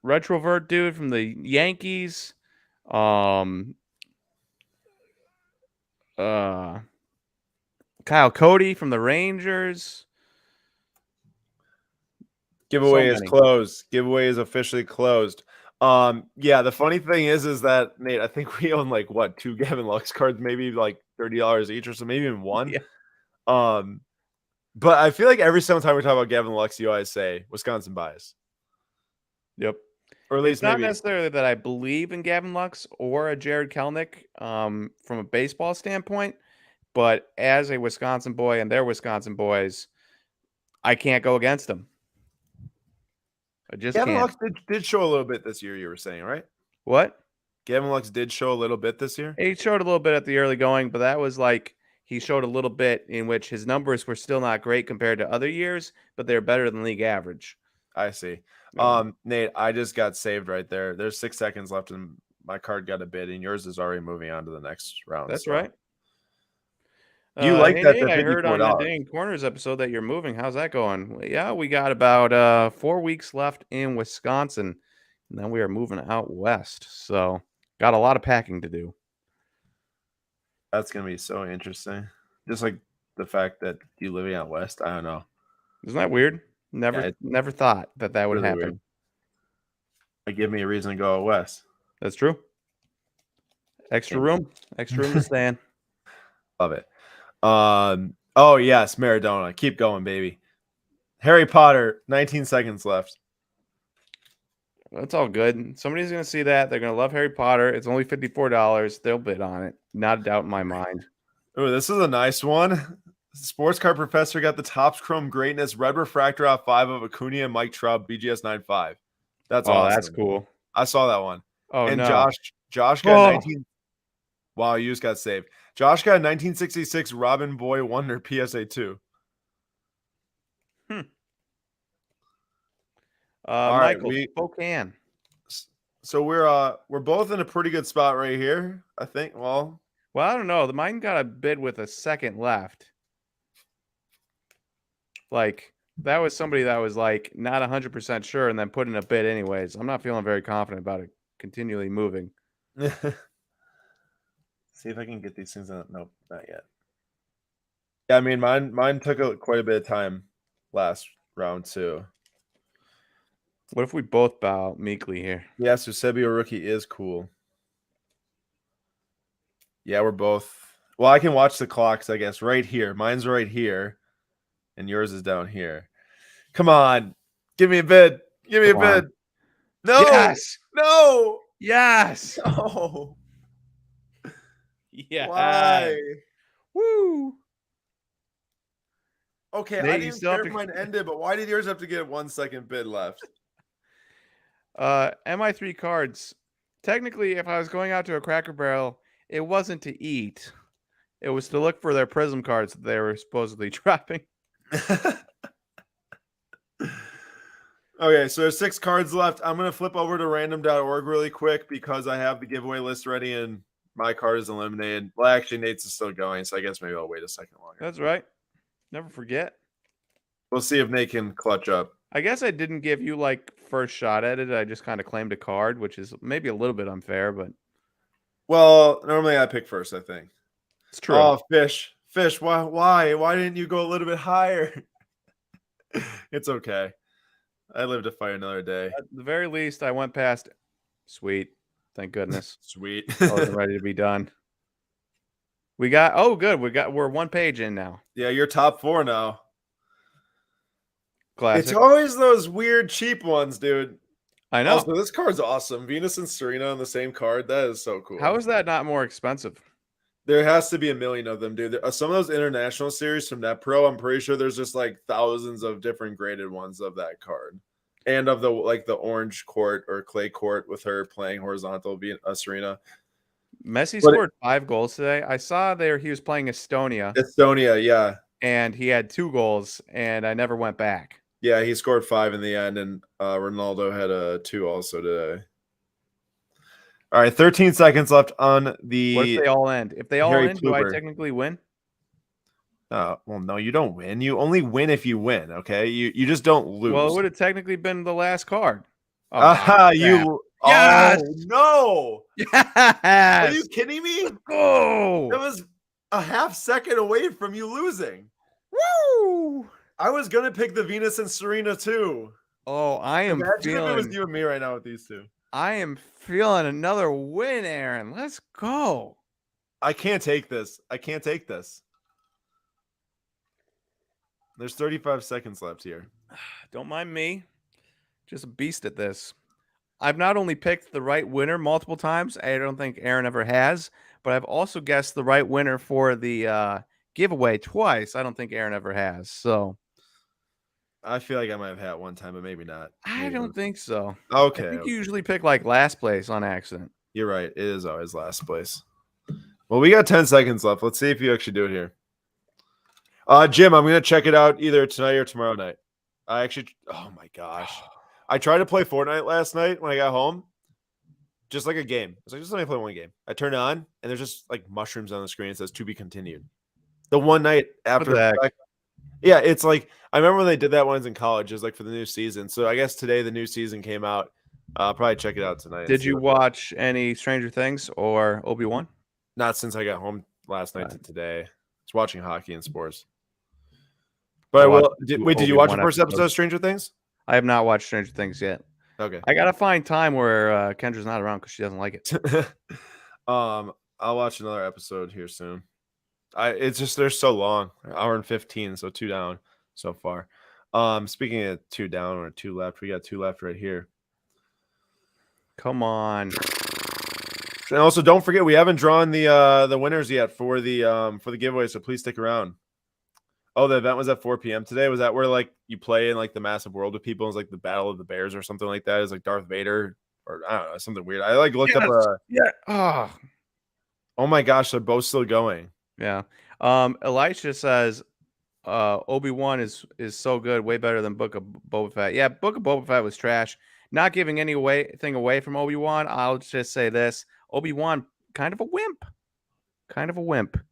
retrovert dude from the Yankees, Kyle Cody from the Rangers. Giveaway is closed. Giveaway is officially closed. Yeah, the funny thing is that Nate, I think we own like what, 2 Gavin Lux cards, maybe like $30 each or so, maybe even one. Yeah. But I feel like every single time we talk about Gavin Lux, you always say Wisconsin bias. Yep. Or at least it's not necessarily that I believe in Gavin Lux or a Jared Kelnick from a baseball standpoint, but as a Wisconsin boy and their Wisconsin boys, I can't go against them. I just Gavin can't. Lux did show a little bit this year, you were saying, right? What? Gavin Lux did show a little bit this year? He showed a little bit at the early going, but that was like he showed a little bit in which his numbers were still not great compared to other years, but they're better than league average. I see. Nate, I just got saved right there. There's 6 seconds left and my card got a bid and yours is already moving on to the next round. That's right. You like hey, that? Nate, I heard on the Dang Corners episode that you're moving. How's that going? Yeah, we got about 4 weeks left in Wisconsin, and then we are moving out west. So got a lot of packing to do. That's gonna be so interesting. Just like the fact that you living out west. I don't know. Isn't that weird? Never thought that would really happen. Weird. It give me a reason to go out west. That's true. Extra room to stay in. Love it. Oh yes, Maradona. Keep going, baby. Harry Potter. 19 seconds left. That's all good. Somebody's gonna see that. They're gonna love Harry Potter. It's only $54. They'll bid on it. Not a doubt in my mind. Oh, this is a nice one. Sports Card Professor got the Topps Chrome Greatness Red Refractor off 5 of Acuna and Mike Trout BGS 9.5. That's awesome. That's cool. I saw that one. Oh, and no. Josh got 19. Wow, you just got saved. Josh got 1966 Robin Boy Wonder PSA 2. Michael, Spokane. So we're both in a pretty good spot right here, I think. Well, I don't know. The mine got a bid with a second left. Like that was somebody that was like not 100% sure and then put in a bid anyways. I'm not feeling very confident about it continually moving. See if I can get these things out. Nope, not yet. Yeah, I mean mine took quite a bit of time last round too. What if we both bow meekly here? Yeah, so Eusebio rookie is cool. Yeah, we're both. Well, I can watch the clocks, I guess, right here. Mine's right here, and yours is down here. Come on. Give me a bid. Give me a bid. No. Yes. No. Yes. No. Yeah. Why? Woo. Okay, I didn't care if mine ended, but why did yours have to get 1 second bid left? MI3 cards. Technically, if I was going out to a Cracker Barrel, it wasn't to eat. It was to look for their Prism cards that they were supposedly dropping. Okay, so there's 6 cards left. I'm going to flip over to random.org really quick because I have the giveaway list ready and my card is eliminated. Well, actually, Nate's is still going, so I guess maybe I'll wait a second longer. That's right. Never forget. We'll see if Nate can clutch up. I guess I didn't give you like first shot at it. I just kind of claimed a card, which is maybe a little bit unfair, but well, normally I pick first, I think. It's true. Oh, fish. Why didn't you go a little bit higher? It's okay. I live to fight another day. At the very least, I went past. Sweet. Thank goodness. Sweet. I wasn't ready to be done. We got good. We're 1 page in now. Yeah, you're top 4 now. Classic. It's always those weird cheap ones, dude. I know. Also, this card's awesome. Venus and Serena on the same card. That is so cool. How is that not more expensive? There has to be a million of them, dude. Some of those international series from NetPro, I'm pretty sure there's just like thousands of different graded ones of that card. And of the orange court or clay court with her playing horizontal Serena. Messi scored 5 goals today. I saw he was playing Estonia. Estonia, yeah. And he had 2 goals, and I never went back. Yeah, he scored 5 in the end, and Ronaldo had 2 also today. All right, 13 seconds left on the. What if they all end? If they all end, do I technically win? Well, no, you don't win. You only win if you win. Okay, you just don't lose. Well, it would have technically been the last card. You. Yes! Oh no! Yes! Are you kidding me? Let's go! It was a half second away from you losing. Woo! I was gonna pick the Venus and Serena too. Oh, I am feeling. If it was you and me right now with these two. I am feeling another win, Aaron. Let's go. I can't take this. There's 35 seconds left here. Don't mind me. Just a beast at this. I've not only picked the right winner multiple times, I don't think Aaron ever has, but I've also guessed the right winner for the giveaway twice. I don't think Aaron ever has. So I feel like I might have had it one time, but maybe not. I don't think so. Okay. I think you usually pick like last place on accident. You're right. It is always last place. Well, we got 10 seconds left. Let's see if you actually do it here. Jim, I'm going to check it out either tonight or tomorrow night. Oh my gosh. I tried to play Fortnite last night when I got home. Just like a game. I was like, just let me play one game. I turn it on, and there's just like mushrooms on the screen. It says to be continued. The one night after. Yeah, it's like, I remember when they did that when I was in college. It was like for the new season. So I guess today the new season came out. I'll probably check it out tonight. Did you watch any Stranger Things or Obi-Wan? Not since I got home last night to today. I was watching hockey and sports. But did you watch the first episode of Stranger Things? I have not watched Stranger Things yet. Okay. I gotta find time where Kendra's not around because she doesn't like it. I'll watch another episode here soon. It's just they're so long, 1:15, so 2 down so far. Speaking of 2 down or 2 left, we got 2 left right here. Come on. And also, don't forget we haven't drawn the winners yet for the giveaway, so please stick around. Oh, the event was at 4 p.m. today. Was that where like you play in like the massive world of people? It's like the Battle of the Bears or something like that. It's like Darth Vader or I don't know, something weird. I like looked up Oh my gosh, they're both still going. Yeah. Elisha says Obi-Wan is so good, way better than Book of Boba Fett. Yeah, Book of Boba Fett was trash. Not giving anything away from Obi-Wan. I'll just say this. Obi-Wan, kind of a wimp.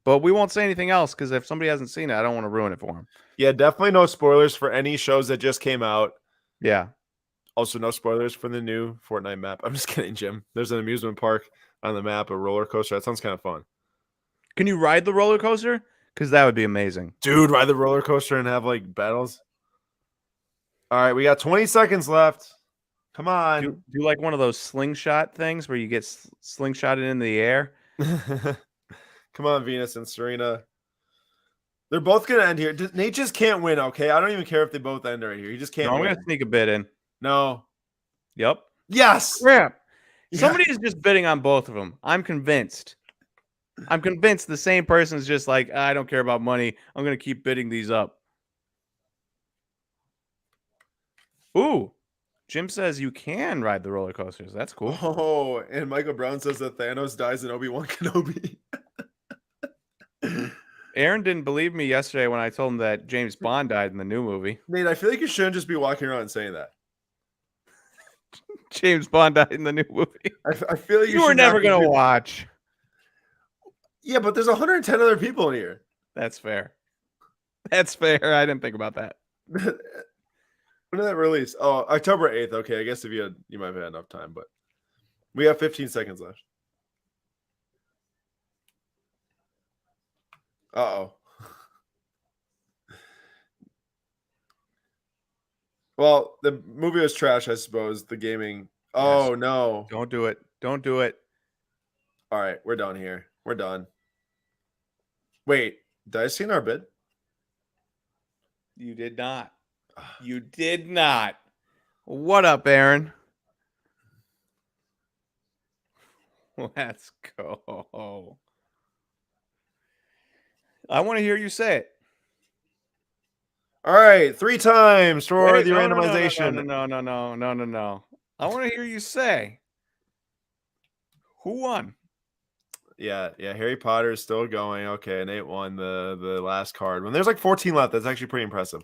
But we won't say anything else because if somebody hasn't seen it, I don't want to ruin it for them. Yeah, definitely no spoilers for any shows that just came out. Yeah. Also, no spoilers for the new Fortnite map. I'm just kidding, Jim. There's an amusement park on the map, a roller coaster. That sounds kind of fun. Can you ride the roller coaster? Because that would be amazing. Dude, ride the roller coaster and have like battles. All right, we got 20 seconds left. Come on. Do like one of those slingshot things where you get slingshotted in the air. Come on, Venus and Serena. They're both going to end here. Nate just can't win, okay? I don't even care if they both end right here. He just can't win. I'm going to sneak a bid in. No. Yep. Yes. Crap. Yeah. Somebody is just bidding on both of them. I'm convinced. The same person is just like, I don't care about money. I'm going to keep bidding these up. Ooh. Jim says you can ride the roller coasters. That's cool. Oh, and Michael Brown says that Thanos dies in Obi-Wan Kenobi. Aaron didn't believe me yesterday when I told him that James Bond died in the new movie. Nate, I feel like you shouldn't just be walking around and saying that. James Bond died in the new movie. I feel like you were never going to watch. Yeah, but there's 110 other people in here. That's fair. I didn't think about that. When did that release? Oh, October 8th. Okay, I guess if you might have had enough time, but we have 15 seconds left. Uh-oh. Well, the movie was trash, I suppose. The gaming. Oh, yes. No. Don't do it. All right, we're done here. We're done. Wait, did I see our bid? You did not. You did not. What up, Aaron? Let's go. I want to hear you say it. All right, 3 times for Wait, the no. randomization. No. I want to hear you say who won. Yeah, Harry Potter is still going. Okay, Nate won the last card. When there's like 14 left, that's actually pretty impressive.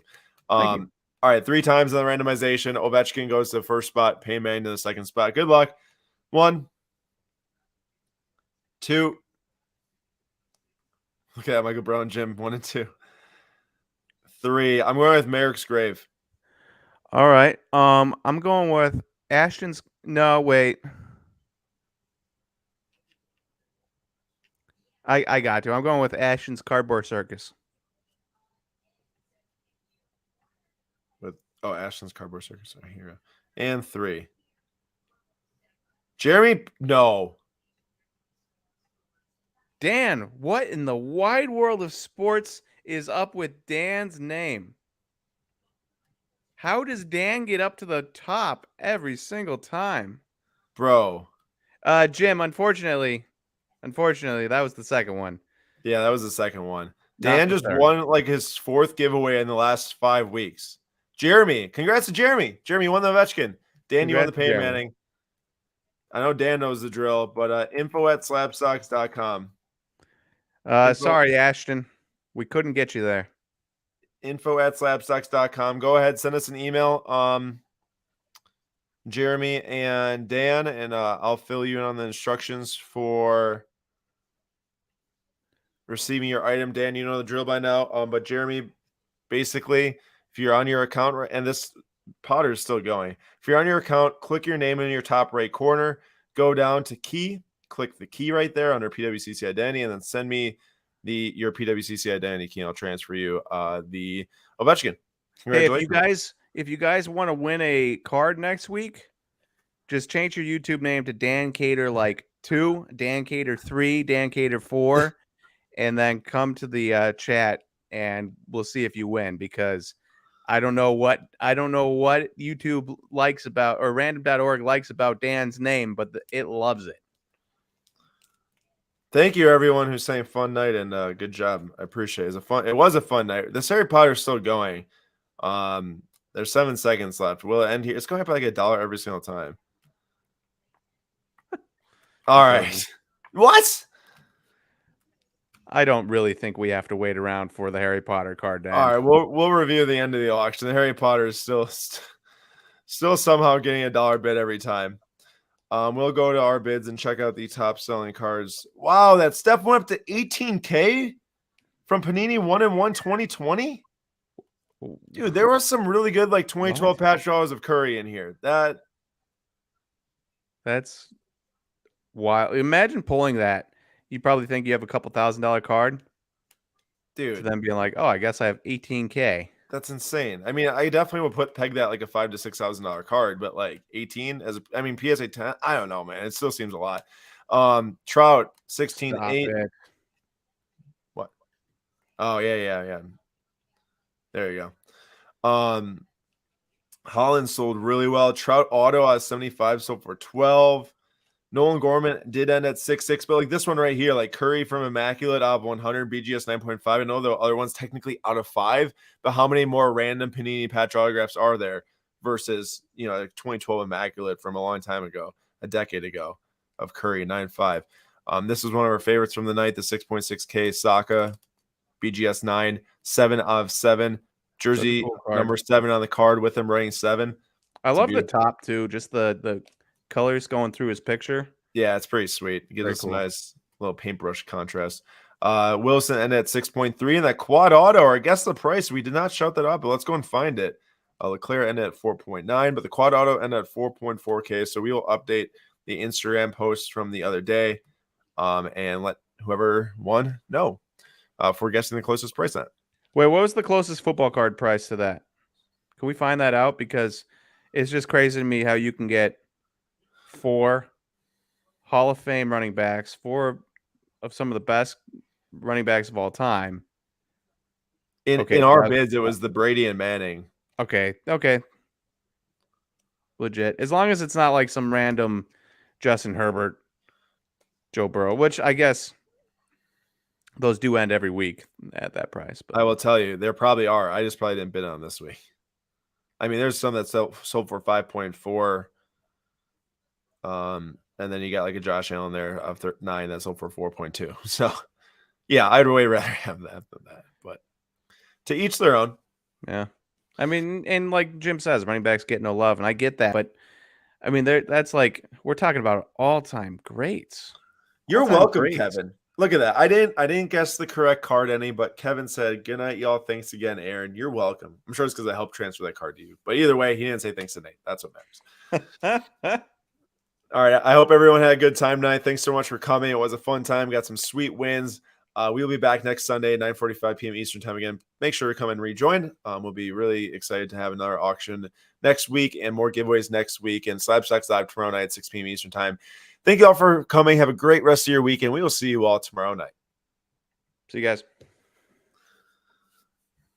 Thank you. All right, 3 times in the randomization. Ovechkin goes to the first spot, Payman to the second spot. Good luck. 1, 2. Look at that, Michael Brown, Jim. 1 and 2. 3. I'm going with Merrick's Grave. All right. I'm going with Ashton's. No, wait. I got to. I'm going with Ashton's Cardboard Circus. Ashton's Cardboard Circus. Right here. And 3. Jeremy, no. Dan, what in the wide world of sports is up with Dan's name? How does Dan get up to the top every single time? Bro. Jim, unfortunately, that was the second one. Yeah, that was the second one. Dan just won like his 4th giveaway in the last 5 weeks. Jeremy, congrats to Jeremy. Jeremy won the Ovechkin. Dan, you won the Payne Manning. I know Dan knows the drill, but info@slapsocks.com. Sorry, Ashton. We couldn't get you there. Info@slapsocks.com. Go ahead, send us an email, Jeremy and Dan, and I'll fill you in on the instructions for receiving your item. Dan, you know the drill by now. But Jeremy, basically, if you're on your account, and this Potter is still going, if you're on your account, click your name in your top right corner, go down to key, click the key right there under PWCC identity, and then send me your PWCC identity key, and I'll transfer you the Ovechkin. Congratulations. Hey, if you guys want to win a card next week, just change your YouTube name to Dan Cater 2, Dan Cater 3, Dan Cater 4, and then come to the chat and we'll see if you win, because I don't know what YouTube likes about, or random.org likes about Dan's name, but it loves it. Thank you, everyone who's saying fun night, and good job. I appreciate it. It was a fun night. This Harry Potter is still going. There's 7 seconds left. Will it end here? It's going up like $1 every single time. All right. What? I don't really think we have to wait around for the Harry Potter card to end. All right, we'll review the end of the auction. The Harry Potter is still somehow getting $1 bid every time. We'll go to our bids and check out the top selling cards. Wow, that Steph went up to 18K from Panini 1-in-1 2020. Dude, there was some really good 2012 patch draws of Curry in here. That's wild. Imagine pulling that. You probably think you have a couple $1,000 card, dude. To then being like, oh, I guess I have 18K. That's insane. I mean, I definitely would peg that like a $5,000 to $6,000 card, but 18 PSA 10. I don't know, man. It still seems a lot. Trout 16-8. What? Oh yeah. There you go. Holland sold really well. Trout auto at 75 sold for 12. Nolan Gorman did end at 6.6, but this one right here, Curry from Immaculate out of 100, BGS 9.5. I know the other one's technically out of 5, but how many more random Panini patch autographs are there versus 2012 Immaculate from a long time ago, a decade ago, of Curry 9.5. This is one of our favorites from the night, the 6.6K Saka BGS 9, 7 out of 7. Jersey cool number 7 on the card with him writing 7. I love the top too, just the colors going through his picture. Yeah, it's pretty sweet. It gives us a nice little paintbrush contrast. Wilson ended at 6.3, and that quad auto, or I guess the price, we did not shout that out, but let's go and find it. Leclerc ended at 4.9, but the quad auto ended at 4.4K. So we will update the Instagram post from the other day, and let whoever won know if we're guessing the closest price at. Wait, what was the closest football card price to that? Can we find that out? Because it's just crazy to me how you can get 4 Hall of Fame running backs, 4 of some of the best running backs of all time. In our bids, it was the Brady and Manning Okay. Legit. As long as it's not like some random Justin Herbert, Joe Burrow, which I guess those do end every week at that price. But I will tell you, there probably are. I just probably didn't bid on this week. I mean, there's some that sold for 5.4. And then you got like a Josh Allen there of 9 that sold for 4.2. So yeah, I'd way rather have that than that. But to each their own. Yeah. I mean, and like Jim says, running backs get no love, and I get that. But I mean, that's like we're talking about all-time greats. You're welcome, Kevin. Look at that. I didn't guess the correct card any, but Kevin said, "Good night, y'all. Thanks again, Aaron. You're welcome." I'm sure it's because I helped transfer that card to you. But either way, he didn't say thanks to Nate. That's what matters. All right. I hope everyone had a good time tonight. Thanks so much for coming. It was a fun time. Got some sweet wins. We'll be back next Sunday at 9:45 p.m. Eastern time again. Make sure to come and rejoin. We'll be really excited to have another auction next week and more giveaways next week. And Slab Stocks Live tomorrow night at 6 p.m. Eastern time. Thank you all for coming. Have a great rest of your weekend. We will see you all tomorrow night. See you guys.